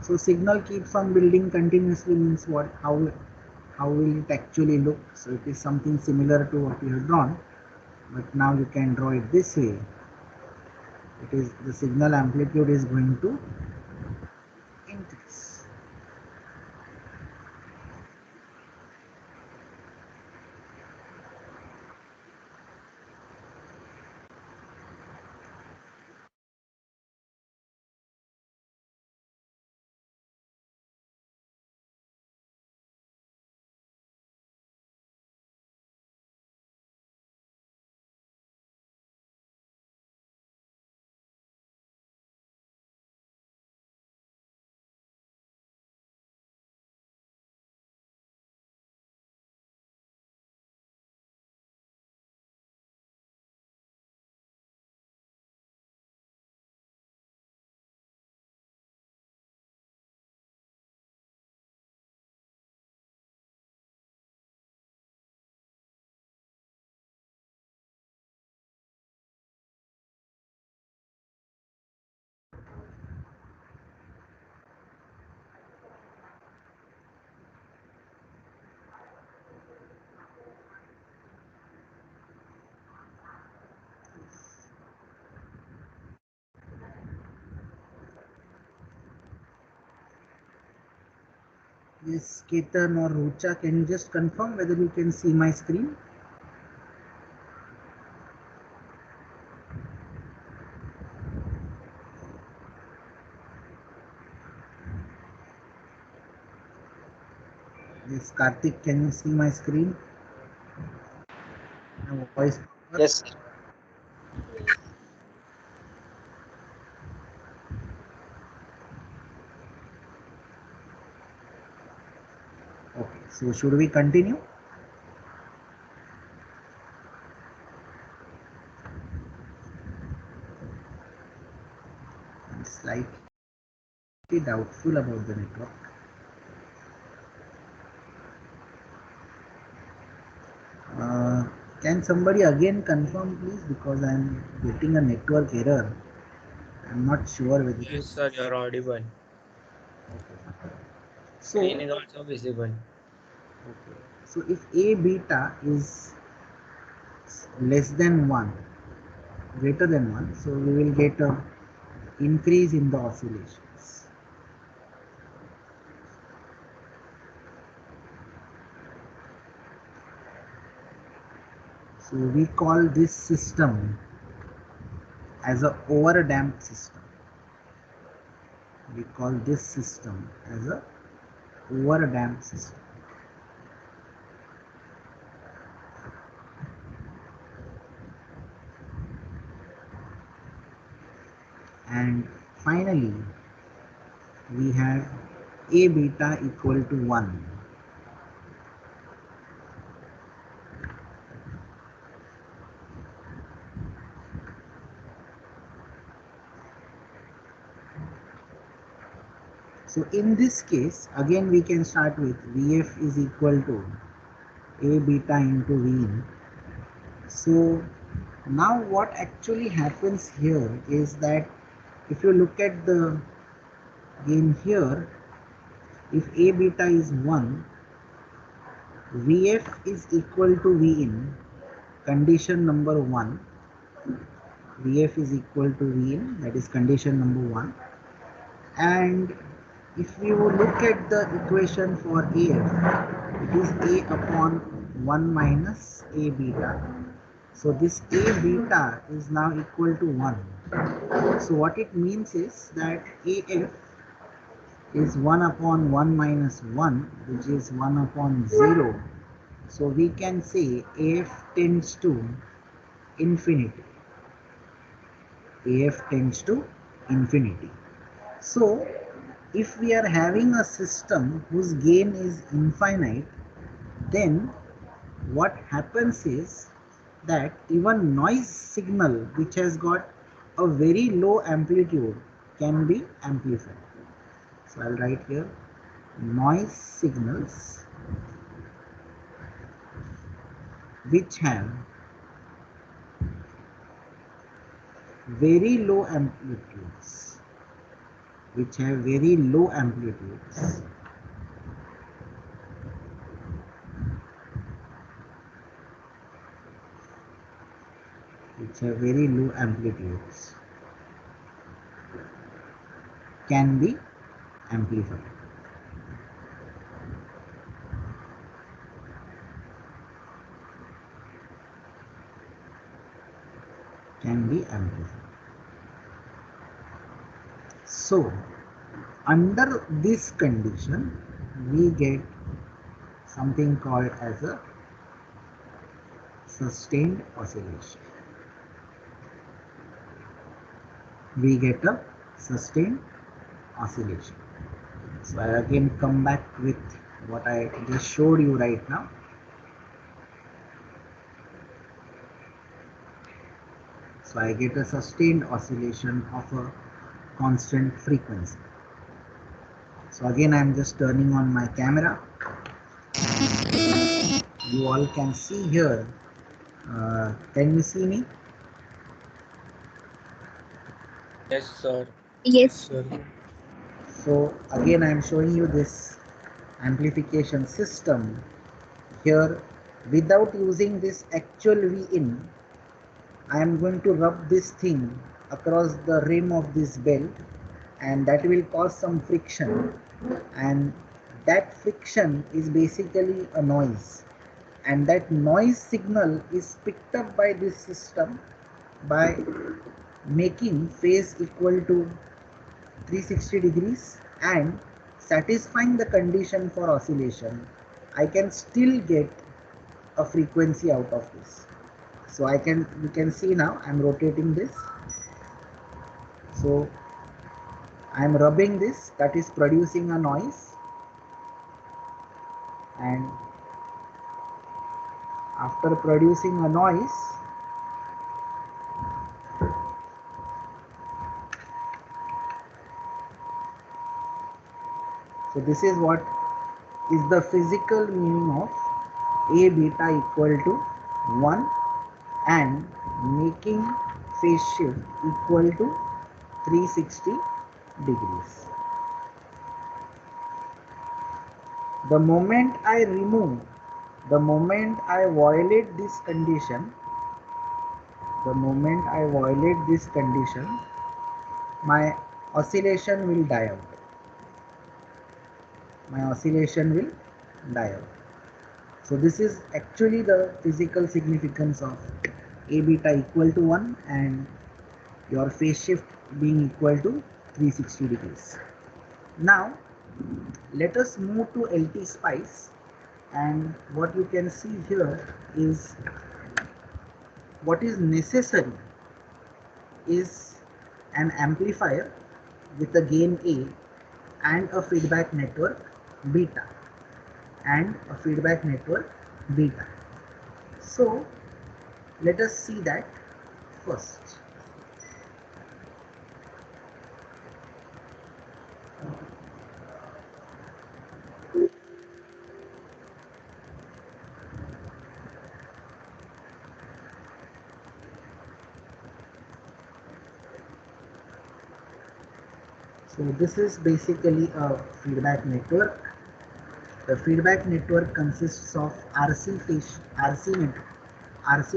So signal keeps on building continuously means what? How will it actually look? So it is something similar to what you have drawn, but now you can draw it this way. It is the signal amplitude is going to increase. Yes, Ketan or Rucha, can you just confirm whether you can see my screen? Yes, Karthik, can you see my screen? My voice. Yes. Okay, so should we continue? I'm slightly doubtful about the network. Can somebody again confirm please, because I'm getting a network error. I'm not sure whether. Yes, sir, you're audible. So, Screen is also visible. okay. So if A beta is less than 1, greater than 1, so we will get a increase in the oscillations. So we call this system as a overdamped system. We call this system as a overdamped system. And finally, we have A beta equal to 1. So in this case, again we can start with Vf is equal to A beta into Vin. So now what actually happens here is that if you look at the gain here, if A beta is 1, Vf is equal to Vin, condition number 1. Vf is equal to Vin, that is condition number 1. And if you look at the equation for AF, it is A upon 1 minus A beta. So this A beta is now equal to 1. So what it means is that AF is 1 upon 1 minus 1, which is 1 upon 0. So we can say AF tends to infinity. AF tends to infinity. So if we are having a system whose gain is infinite, then what happens is that even noise signal which has got a very low amplitude can be amplified. So I'll write here noise signals which have very low amplitudes, which have very low amplitudes, which have very low amplitudes can be amplified. Can be amplified. So under this condition we get something called as a sustained oscillation. We get a sustained oscillation. So I again come back with what I just showed you right now. So I get a sustained oscillation of a constant frequency. So again I am just turning on my camera. You all can see here. Can you see me? Yes, sir. Yes. Sir. So again I am showing you this amplification system here without using this actual Vin. I am going to rub this thing across the rim of this belt, and that will cause some friction, and that friction is basically a noise, and that noise signal is picked up by this system by making phase equal to 360 degrees and satisfying the condition for oscillation. I can still get a frequency out of this. So we can see now I'm rotating this. So I'm rubbing this, that is producing a noise, and after producing a noise, so this is what is the physical meaning of A beta equal to 1 and making phase shift equal to 360 degrees. The moment I remove, the moment I violate this condition, my oscillation will die out. So this is actually the physical significance of A beta equal to 1 and your phase shift being equal to 360 degrees. Now let us move to LT Spice, and what you can see here is what is necessary is an amplifier with a gain A and a feedback network beta So let us see that first. So this is basically a feedback network. The feedback network consists of RC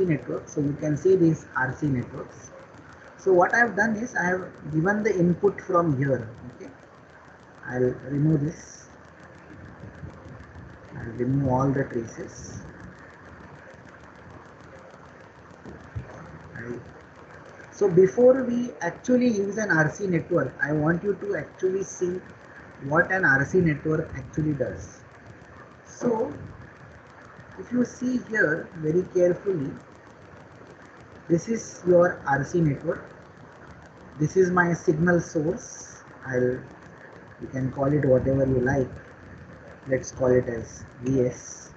network. So you can see these RC networks. So what I have done is I have given the input from here. Okay, I'll remove this. I'll remove all the traces. So before we actually use an RC network, I want you to actually see what an RC network actually does. So if you see here very carefully, this is your RC network. This is my signal source. You can call it whatever you like. Let's call it as Vs.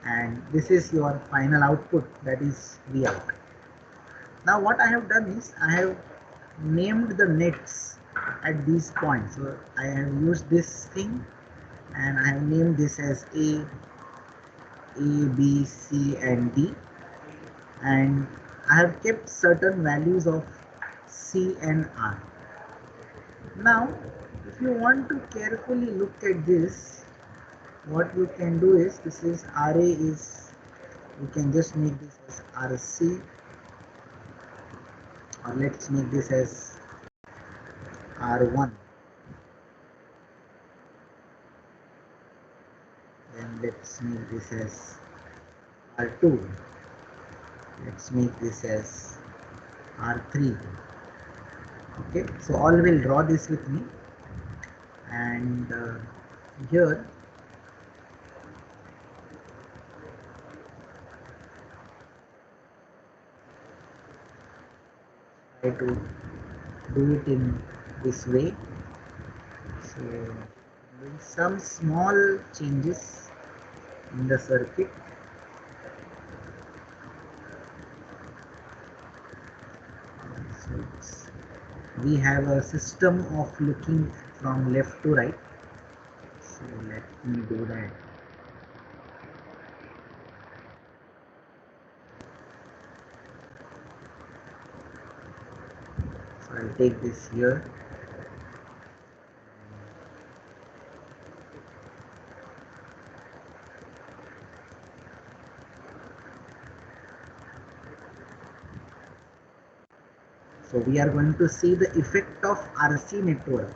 And this is your final output, that is Vout. Now what I have done is I have named the nets at these points. So I have used this thing and I have named this as A, B, C and D, and I have kept certain values of C and R. Now if you want to carefully look at this, what you can do is, this is RA is, you can just make this as RC, or let's make this as R1, then let's make this as R2, let's make this as R3. Okay, so all will draw this with me, and here try to do it in this way. So doing some small changes in the circuit. So we have a system of looking from left to right. So let me do that. So I'll take this here. So we are going to see the effect of RC network.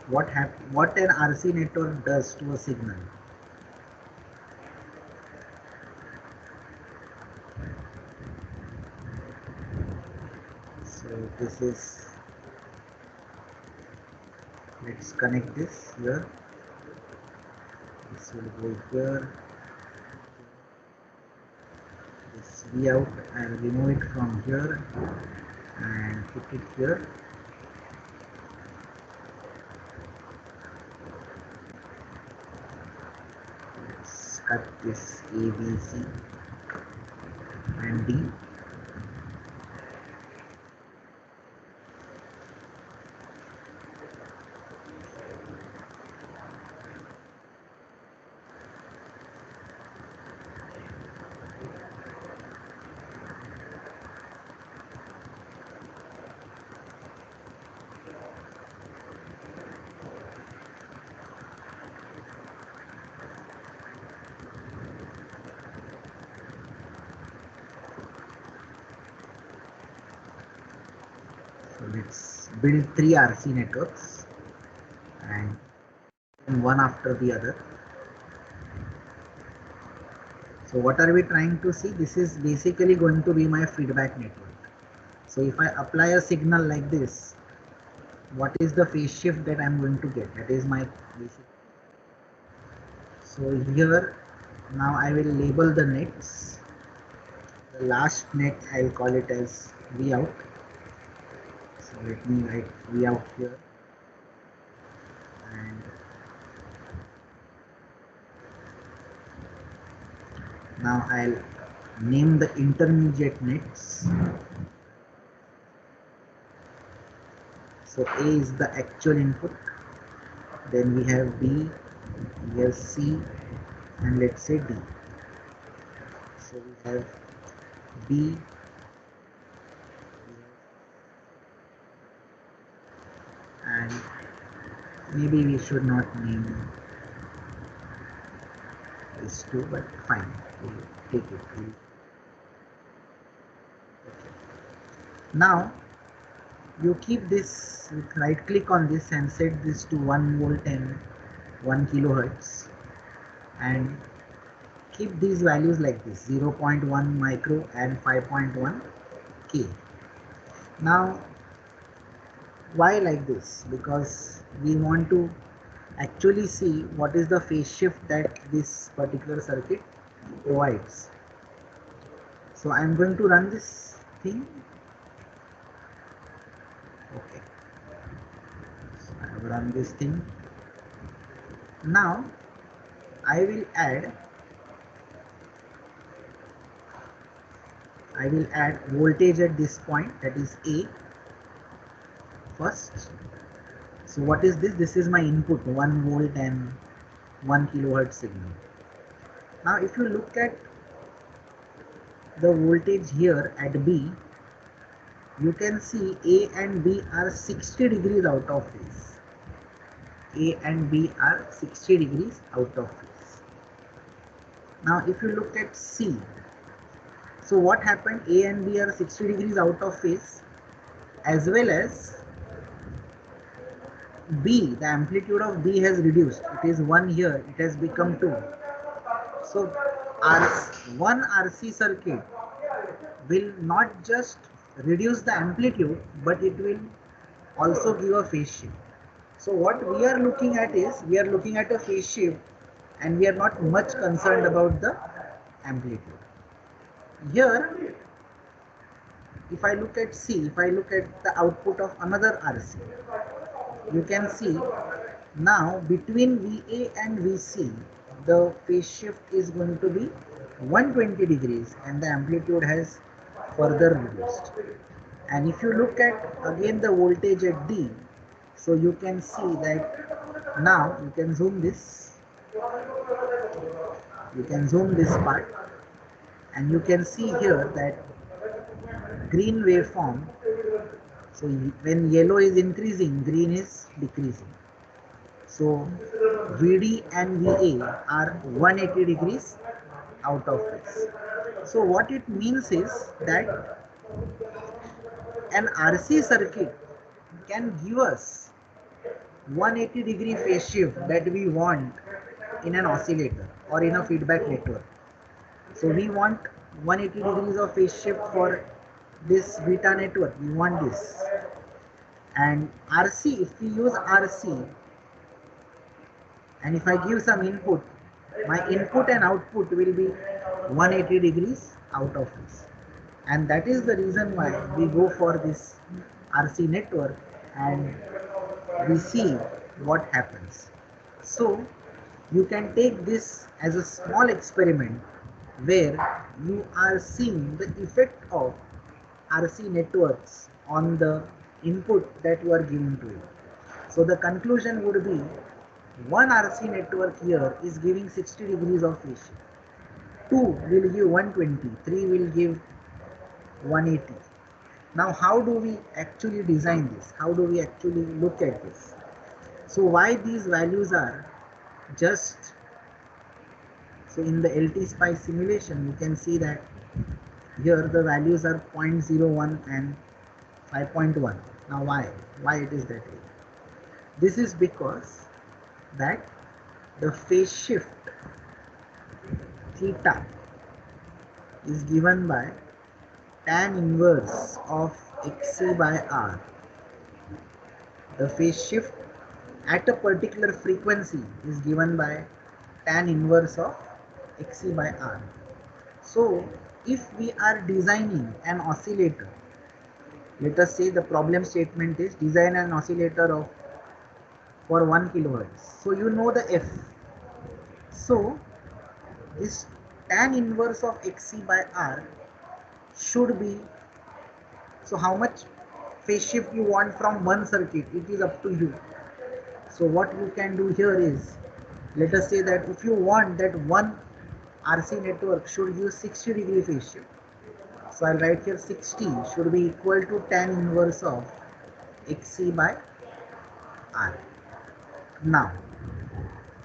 what an RC network does to a signal. So this is, let's connect this here. This will go here. This V out, I'll remove it from here and put it here. Let's cut this A, B, C and D. So let's build 3 RC networks and one after the other. So what are we trying to see? This is basically going to be my feedback network. So if I apply a signal like this, what is the phase shift that I'm going to get? That is my basic. So here now I will label the nets. The last net I'll call it as V out. So let me write V out here, and now I'll name the intermediate nets. So A is the actual input, then we have B, we have C, and let's say D. So we have B, and maybe we should not name this two, but fine, we'll take it. Okay. Now you keep this, right click on this and set this to 1 volt and 1 kilohertz, and keep these values like this, 0.1 micro and 5.1 K. Now why like this? Because we want to actually see what is the phase shift that this particular circuit provides. So I am going to run this thing. Okay, so I have run this thing. Now I will add voltage at this point, that is A first. So what is this? This is my input, 1 volt and 1 kilohertz signal. Now if you look at the voltage here at B, you can see A and B are 60 degrees out of phase. A and B are 60 degrees out of phase. Now if you look at C, so what happened? A and B are 60 degrees out of phase, as well as B, the amplitude of B has reduced. It is 1 here, it has become 2. So one RC circuit will not just reduce the amplitude, but it will also give a phase shift. So what we are looking at is, we are looking at a phase shift and we are not much concerned about the amplitude. Here, if I look at C, if I look at the output of another RC, you can see now between VA and VC, the phase shift is going to be 120 degrees and the amplitude has further reduced. And if you look at again the voltage at D, so you can see that now you can zoom this, part, and you can see here that green waveform. So when yellow is increasing, green is decreasing. So VD and VA are 180 degrees out of phase. So what it means is that an RC circuit can give us 180-degree phase shift that we want in an oscillator or in a feedback network. So we want 180 degrees of phase shift for this beta network. We want this. And RC, if we use RC, and if I give some input, my input and output will be 180 degrees out of this. And that is the reason why we go for this RC network and we see what happens. So you can take this as a small experiment where you are seeing the effect of RC networks on the input that you are giving to it. So the conclusion would be one RC network here is giving 60 degrees of phase shift. 2 will give 120, 3 will give 180. Now how do we actually design this? How do we actually look at this? So why these values are just, so in the LT Spice simulation you can see that here the values are 0.01 and 5.1. Now why it is that way? This is because that the phase shift theta is given by tan inverse of Xc by R. The phase shift at a particular frequency is given by tan inverse of Xc by R. So if we are designing an oscillator, let us say the problem statement is design an oscillator of for 1 kilohertz. So you know the F. So this tan inverse of Xc by R should be, so how much phase shift you want from one circuit, it is up to you. So what you can do here is, let us say that if you want that one RC network should use 60 degree phase shift. So I'll write here 60 should be equal to tan inverse of Xc by R. Now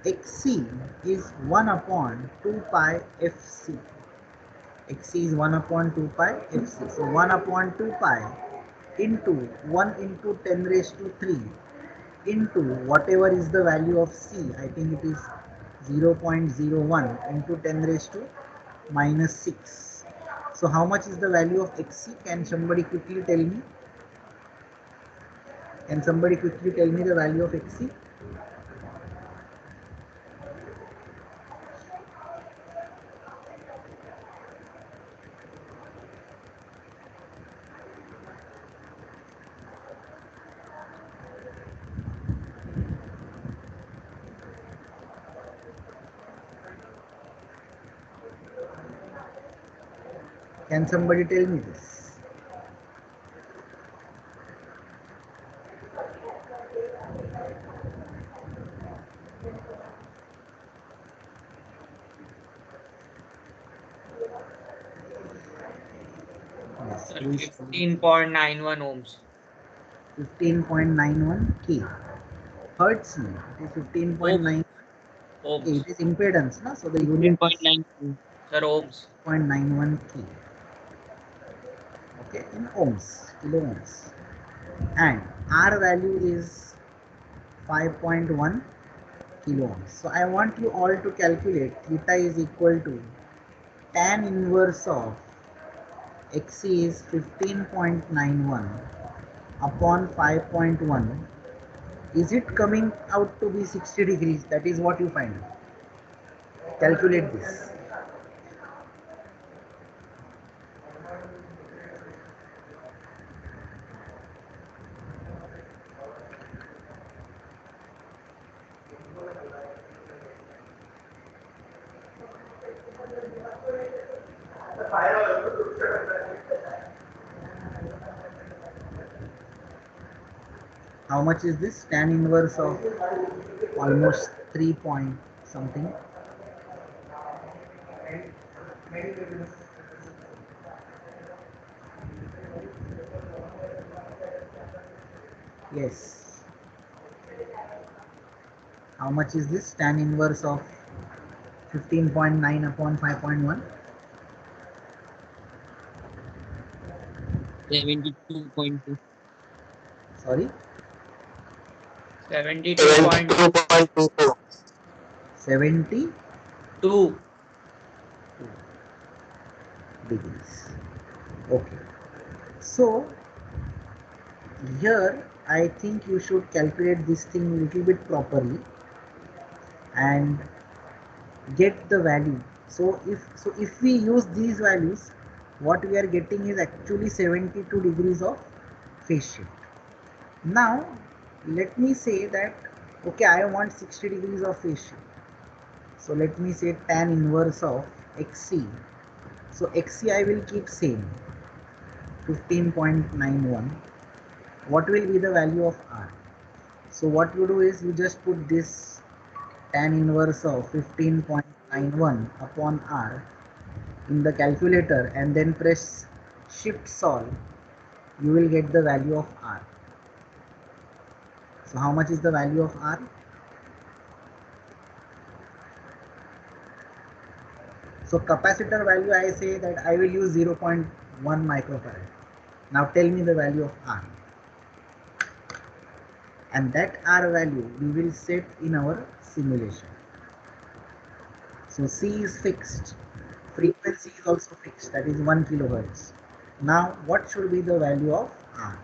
Xc is 1 upon 2 pi Fc. Xc is 1 upon 2 pi Fc. So 1 upon 2 pi into 1 into 10 raised to 3 into whatever is the value of C. I think it is 0.01 into 10 raised to minus 6. So how much is the value of Xc? Can somebody quickly tell me? Can somebody quickly tell me the value of Xc? Can somebody tell me this? Yes, Sir, please. 15.91 ohms. 15.91 K. Hertz, no, it is 15.9. Ohms. It is impedance, no? So the unit is 15.92. Sir, ohms. 0.91 K. Okay, in ohms, kilo ohms. And R value is 5.1 kilo ohms. So I want you all to calculate theta is equal to tan inverse of Xc is 15.91 upon 5.1. Is it coming out to be 60 degrees? That is what you find. Calculate this. How much is this? Tan inverse of almost 3 point something. Yes. How much is this? Tan inverse of 15.9 upon 5.1. 72.2. Sorry. 72.22. 72 degrees. Okay. So here I think you should calculate this thing a little bit properly and get the value. So if we use these values, what we are getting is actually 72 degrees of phase shift. Now let me say that okay, I want 60 degrees of phase shift. So let me say tan inverse of XC. So XC I will keep same, 15.91. What will be the value of R? So what you do is you just put this tan inverse of 15.91 upon R in the calculator and then press shift solve. You will get the value of R. So how much is the value of R? So capacitor value, I say that I will use 0.1 microfarad. Now tell me the value of R. And that R value we will set in our simulation. So C is fixed, frequency is also fixed, that is 1 kilohertz. Now what should be the value of R?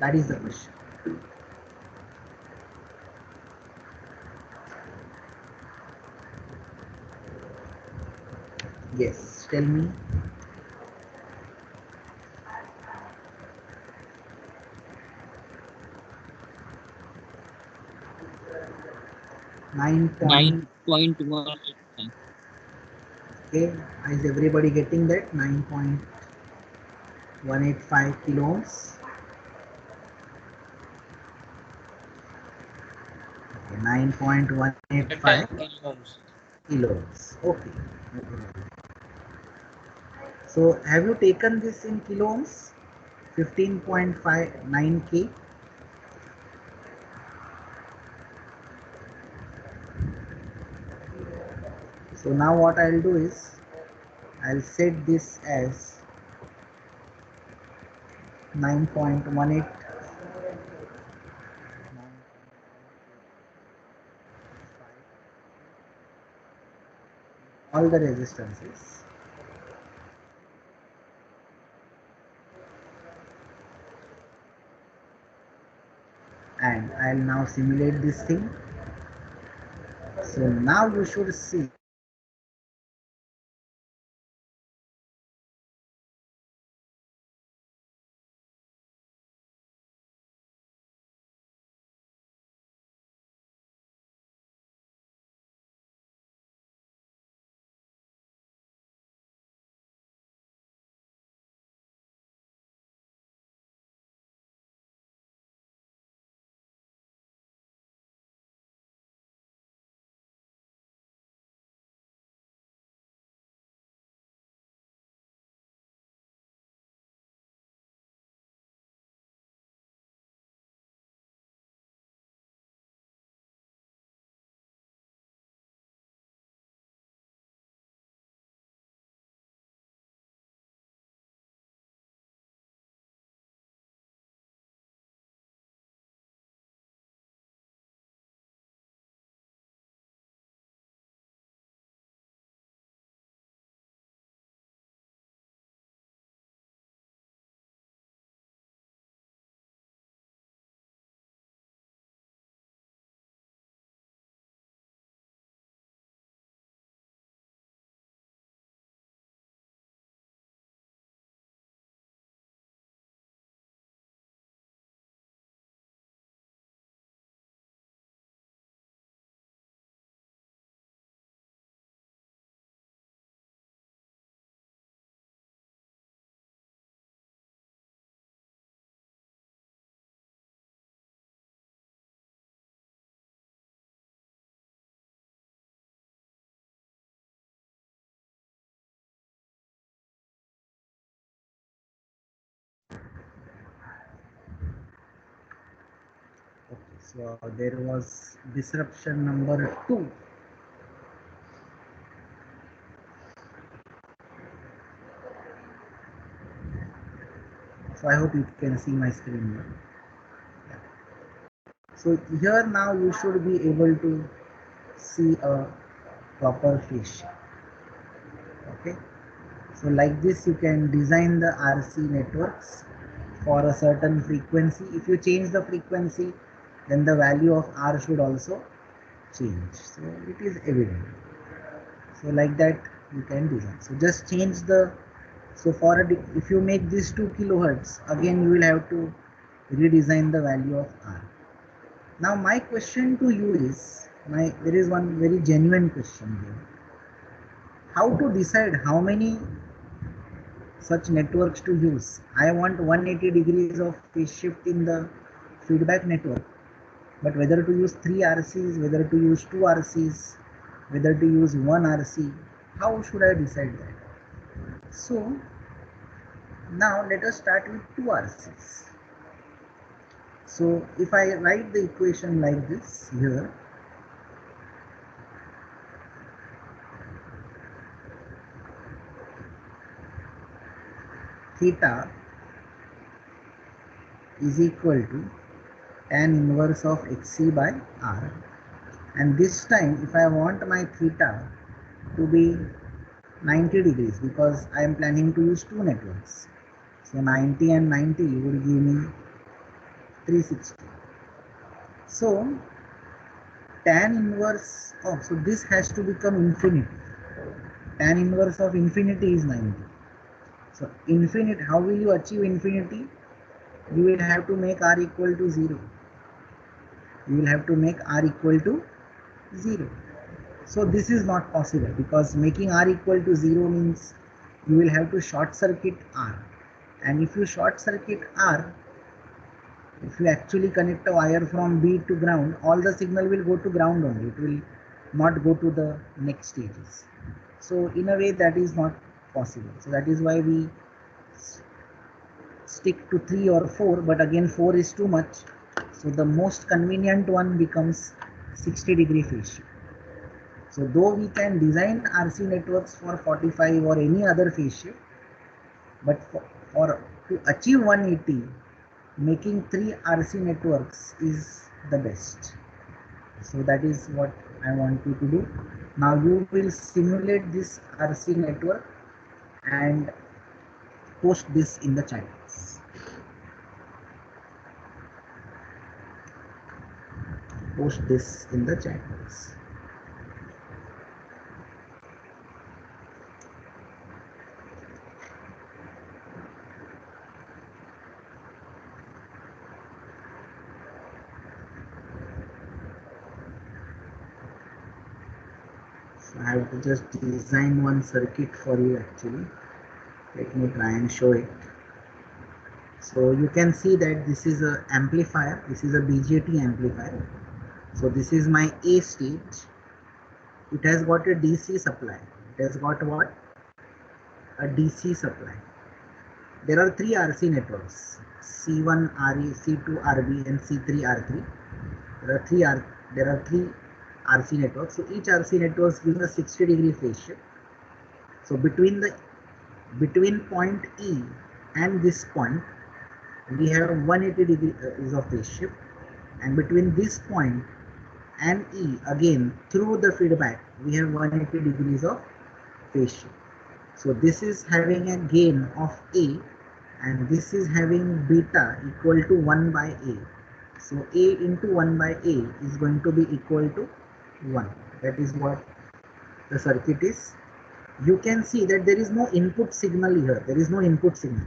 That is the question. Yes, tell me. 9. 9.1. Okay, is everybody getting that? 9.185 kilo ohms. Okay, 9.185 kilo ohms. Okay. So have you taken this in kilo ohms? 15.59 K. So now what I'll do is I'll set this as 9.18. All the resistances. And I'll now simulate this thing. So now you should see okay, so there was disruption number 2. So I hope you can see my screen now. So here now you should be able to see a proper phase shift. Okay, so like this you can design the RC networks for a certain frequency. If you change the frequency, then the value of R should also change. So it is evident. So like that you can design. So just change the, so for a, if you make this 2 kilohertz, again you will have to redesign the value of R. Now my question to you is, there is one very genuine question here. How to decide how many such networks to use? I want 180 degrees of phase shift in the feedback network, but whether to use 3 RCs, whether to use 2 RCs, whether to use 1 RC, how should I decide that? So now let us start with 2 RCs. So if I write the equation like this here, theta is equal to tan inverse of XC by R, and this time if I want my theta to be 90 degrees, because I am planning to use 2 networks, so 90 and 90 would give me 360. So tan inverse of, so this has to become infinity. Tan inverse of infinity is 90. So infinite, how will you achieve infinity? You will have to make R equal to 0. You will have to make R equal to 0. So this is not possible, because making R equal to 0 means you will have to short circuit R. And if you short circuit R, if you actually connect a wire from B to ground, all the signal will go to ground only. It will not go to the next stages. So in a way that is not possible. So that is why we stick to 3 or 4, but again 4 is too much. So the most convenient one becomes 60 degree phase shift. So though we can design RC networks for 45 or any other phase shift, but to achieve 180, making 3 RC networks is the best. So that is what I want you to do. Now you will simulate this RC network and post this in the chat box. Post this in the chat box. So I have to just design one circuit for you actually. Let me try and show it. So you can see that this is an amplifier. This is a BJT amplifier. So this is my A stage. It has got a DC supply. It has got what? A DC supply. There are 3 RC networks: C1 RE, C2 RB, and C3 R3. There are three RC networks. So each RC network gives a 60 degree phase shift. So between point E and this point, we have 180 degrees of phase shift, and between this point and E, again through the feedback, we have 180 degrees of phase shift. So this is having a gain of A, and this is having beta equal to 1 by A. So A into 1 by A is going to be equal to 1. That is what the circuit is. You can see that there is no input signal here. There is no input signal.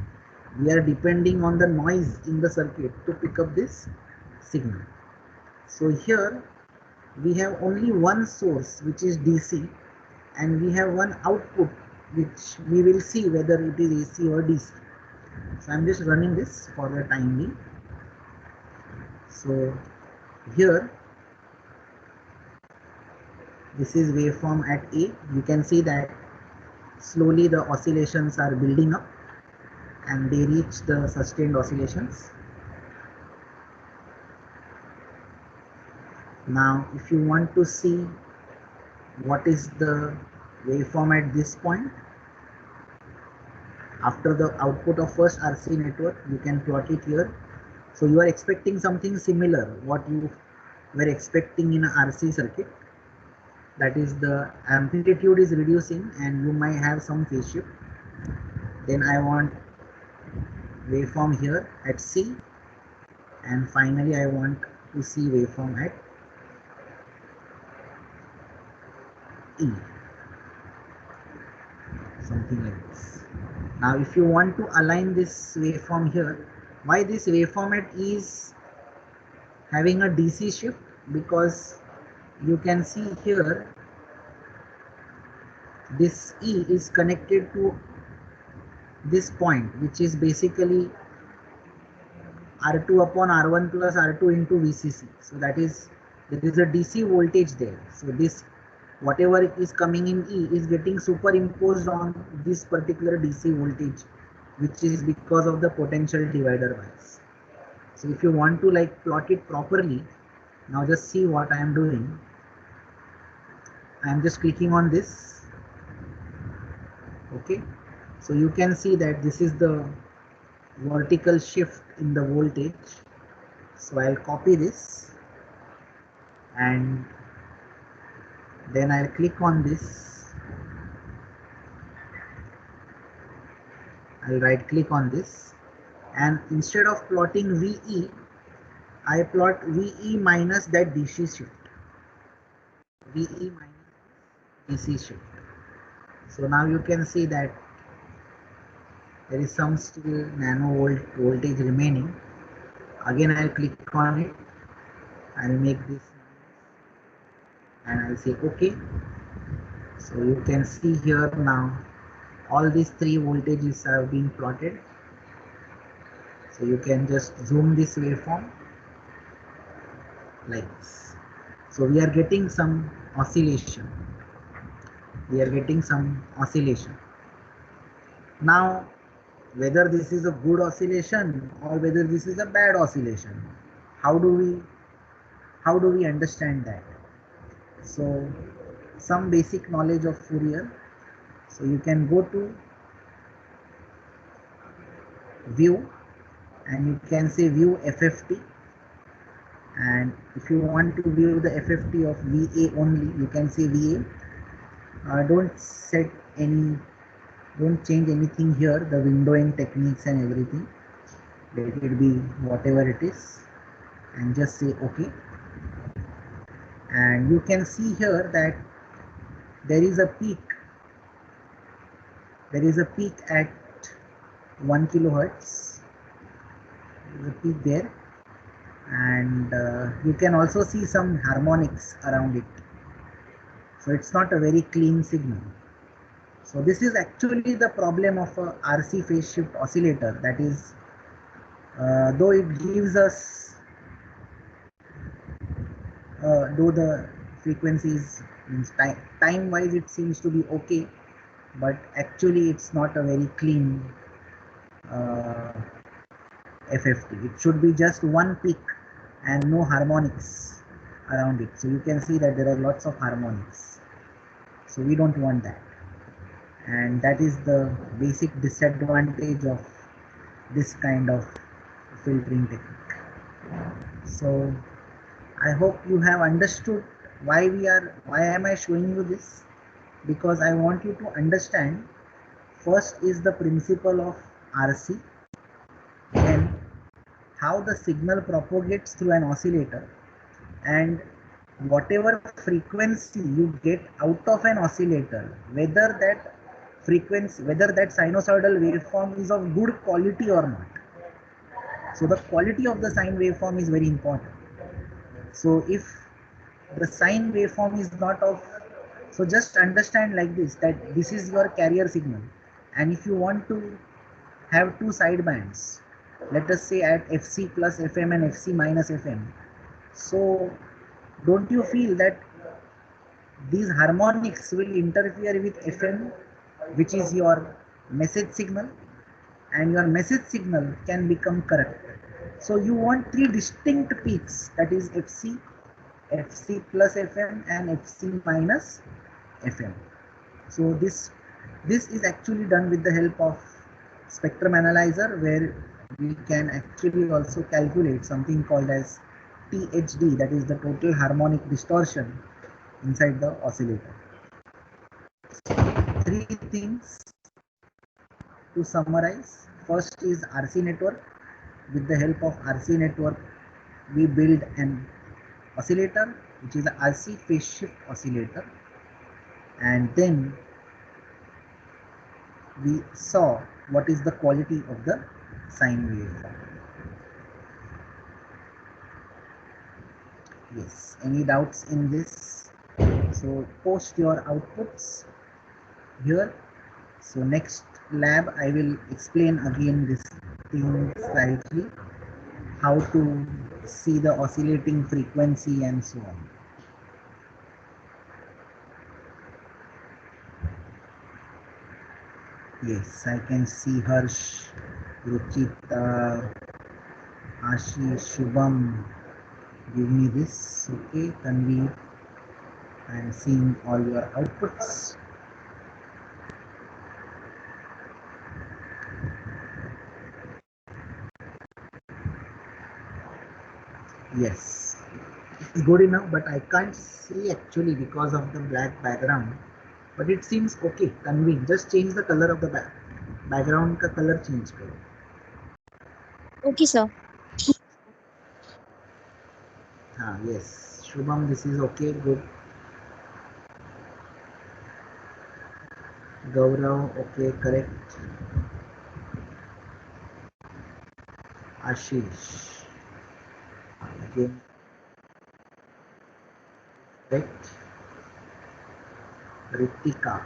We are depending on the noise in the circuit to pick up this signal. So here we have only one source, which is DC, and we have one output which we will see whether it is AC or DC. So I am just running this for the time being. So here this is waveform at A. You can see that slowly the oscillations are building up and they reach the sustained oscillations. Now if you want to see what is the waveform at this point, after the output of first RC network, you can plot it here. So you are expecting something similar what you we're expecting in a RC circuit. That is, the amplitude is reducing and you might have some phase shift. Then I want waveform here at C, and finally I want to see waveform at E, something like this. Now if you want to align this waveform here, why this waveform at E is having a DC shift? Because you can see here this E is connected to this point, which is basically R2 upon R1 plus R2 into VCC. So that is, there is a DC voltage there. So this, whatever is coming in E is getting superimposed on this particular DC voltage, which is because of the potential divider bias. So if you want to like plot it properly, now just see what I am doing. I am just clicking on this. Okay. So you can see that this is the vertical shift in the voltage. So I'll copy this and then I'll click on this. I'll right click on this, and instead of plotting VE, I plot VE minus that DC shift. VE minus DC shift. So now you can see that there is some still nanovolt voltage remaining. Again, I'll click on it. I'll make this and I'll say OK. So you can see here now all these three voltages have been plotted. So you can just zoom this waveform like this. So we are getting some oscillation. Now, whether this is a good oscillation or whether this is a bad oscillation, how do we understand that? So some basic knowledge of Fourier. So you can go to view and you can say view FFT, and if you want to view the FFT of VA only, you can say VA. Don't change anything here, the windowing techniques and everything. Let it be whatever it is and just say OK. And you can see here that there is a peak. There is a peak at 1 kilohertz. There is a peak there, and you can also see some harmonics around it. So it's not a very clean signal. So this is actually the problem of a RC phase shift oscillator. That is, though it gives us, though the frequencies time wise it seems to be okay, but actually it's not a very clean FFT. It should be just one peak and no harmonics around it. So you can see that there are lots of harmonics. So we don't want that. And that is the basic disadvantage of this kind of filtering technique. So I hope you have understood why am I showing you this? Because I want you to understand, first is the principle of RC, then how the signal propagates through an oscillator, and whatever frequency you get out of an oscillator, whether that sinusoidal waveform is of good quality or not. So the quality of the sine waveform is very important. So if the sine waveform is not of, so just understand like this, that this is your carrier signal, and if you want to have two sidebands, let us say at FC plus FM and FC minus FM, so don't you feel that these harmonics will interfere with FM, which is your message signal, and your message signal can become correct. So you want three distinct peaks, that is FC, FC plus FM and FC minus FM. So this is actually done with the help of spectrum analyzer, where we can actually also calculate something called as THD, that is the total harmonic distortion inside the oscillator. Three things to summarize. First is RC network. With the help of RC network, we build an oscillator, which is a RC phase shift oscillator, and then we saw what is the quality of the sine waveform. Yes, any doubts in this? So post your outputs here. So next lab I will explain again this thing slightly, how to see the oscillating frequency and so on. Yes, I can see Harsh, Ruchita, Ashish, Shubham. Give me this. Okay, Tanvi. I am seeing all your outputs. Yes, it's good enough, but I can't see actually because of the black background. But it seems okay. Tanvi, just change the color of the background का color change करो. Okay, sir. Yes, Shubham, this is okay, good. Gaurav, okay, correct. Ashish, again, correct. Ritika,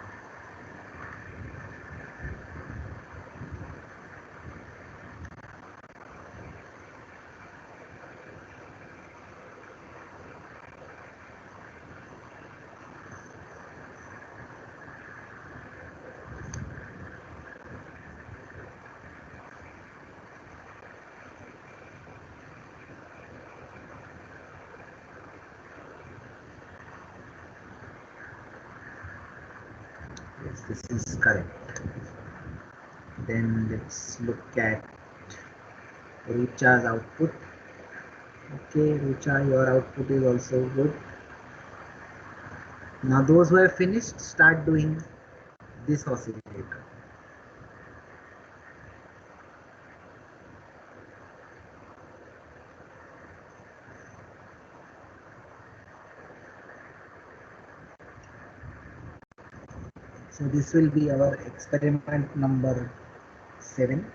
yes, this is correct. Then let's look at Rucha's output. Okay, Rucha, your output is also good. Now those who have finished, start doing this oscillator. So this will be our experiment number 7.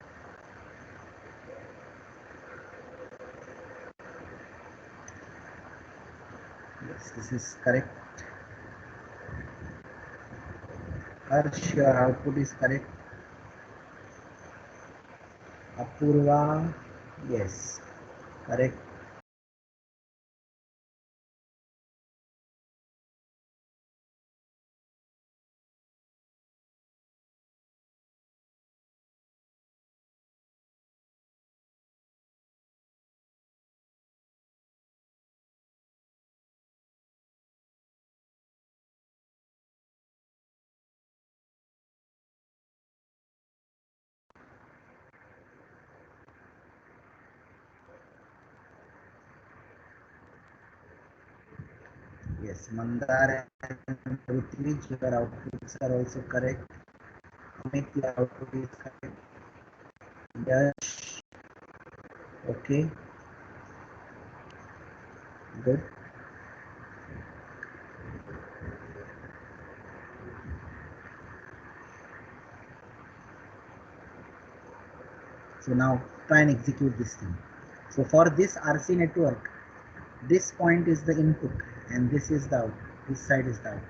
Yes, this is correct. Harsh, your output is correct. Apurva, yes, correct. Yes, Mandar and Rutrij, your outputs are also correct. Amit, your output is correct. Yash, okay, good. So now try and execute this thing. So for this RC network, this point is the input and this is the output. This side is the output.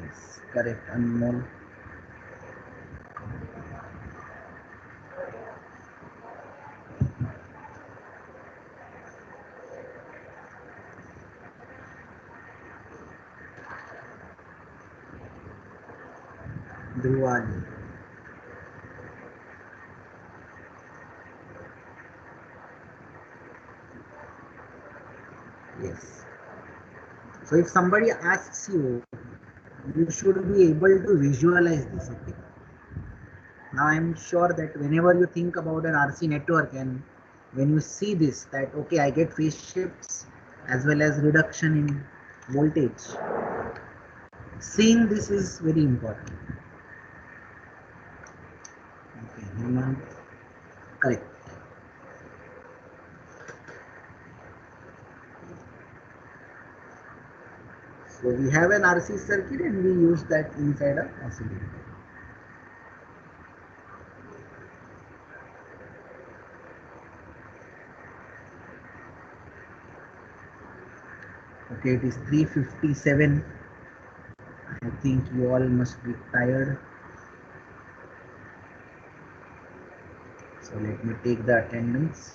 Yes, correct, Anmol. Dhruvali. Yes. So if somebody asks you, you should be able to visualize this. Okay. Now I'm sure that whenever you think about an RC network and when you see this, that okay, I get phase shifts as well as reduction in voltage. Seeing this is very important. Okay, Hemant, correct. So we have an RC circuit and we use that inside a oscillator. Okay, it is 3:57. I think you all must be tired. So let me take the attendance.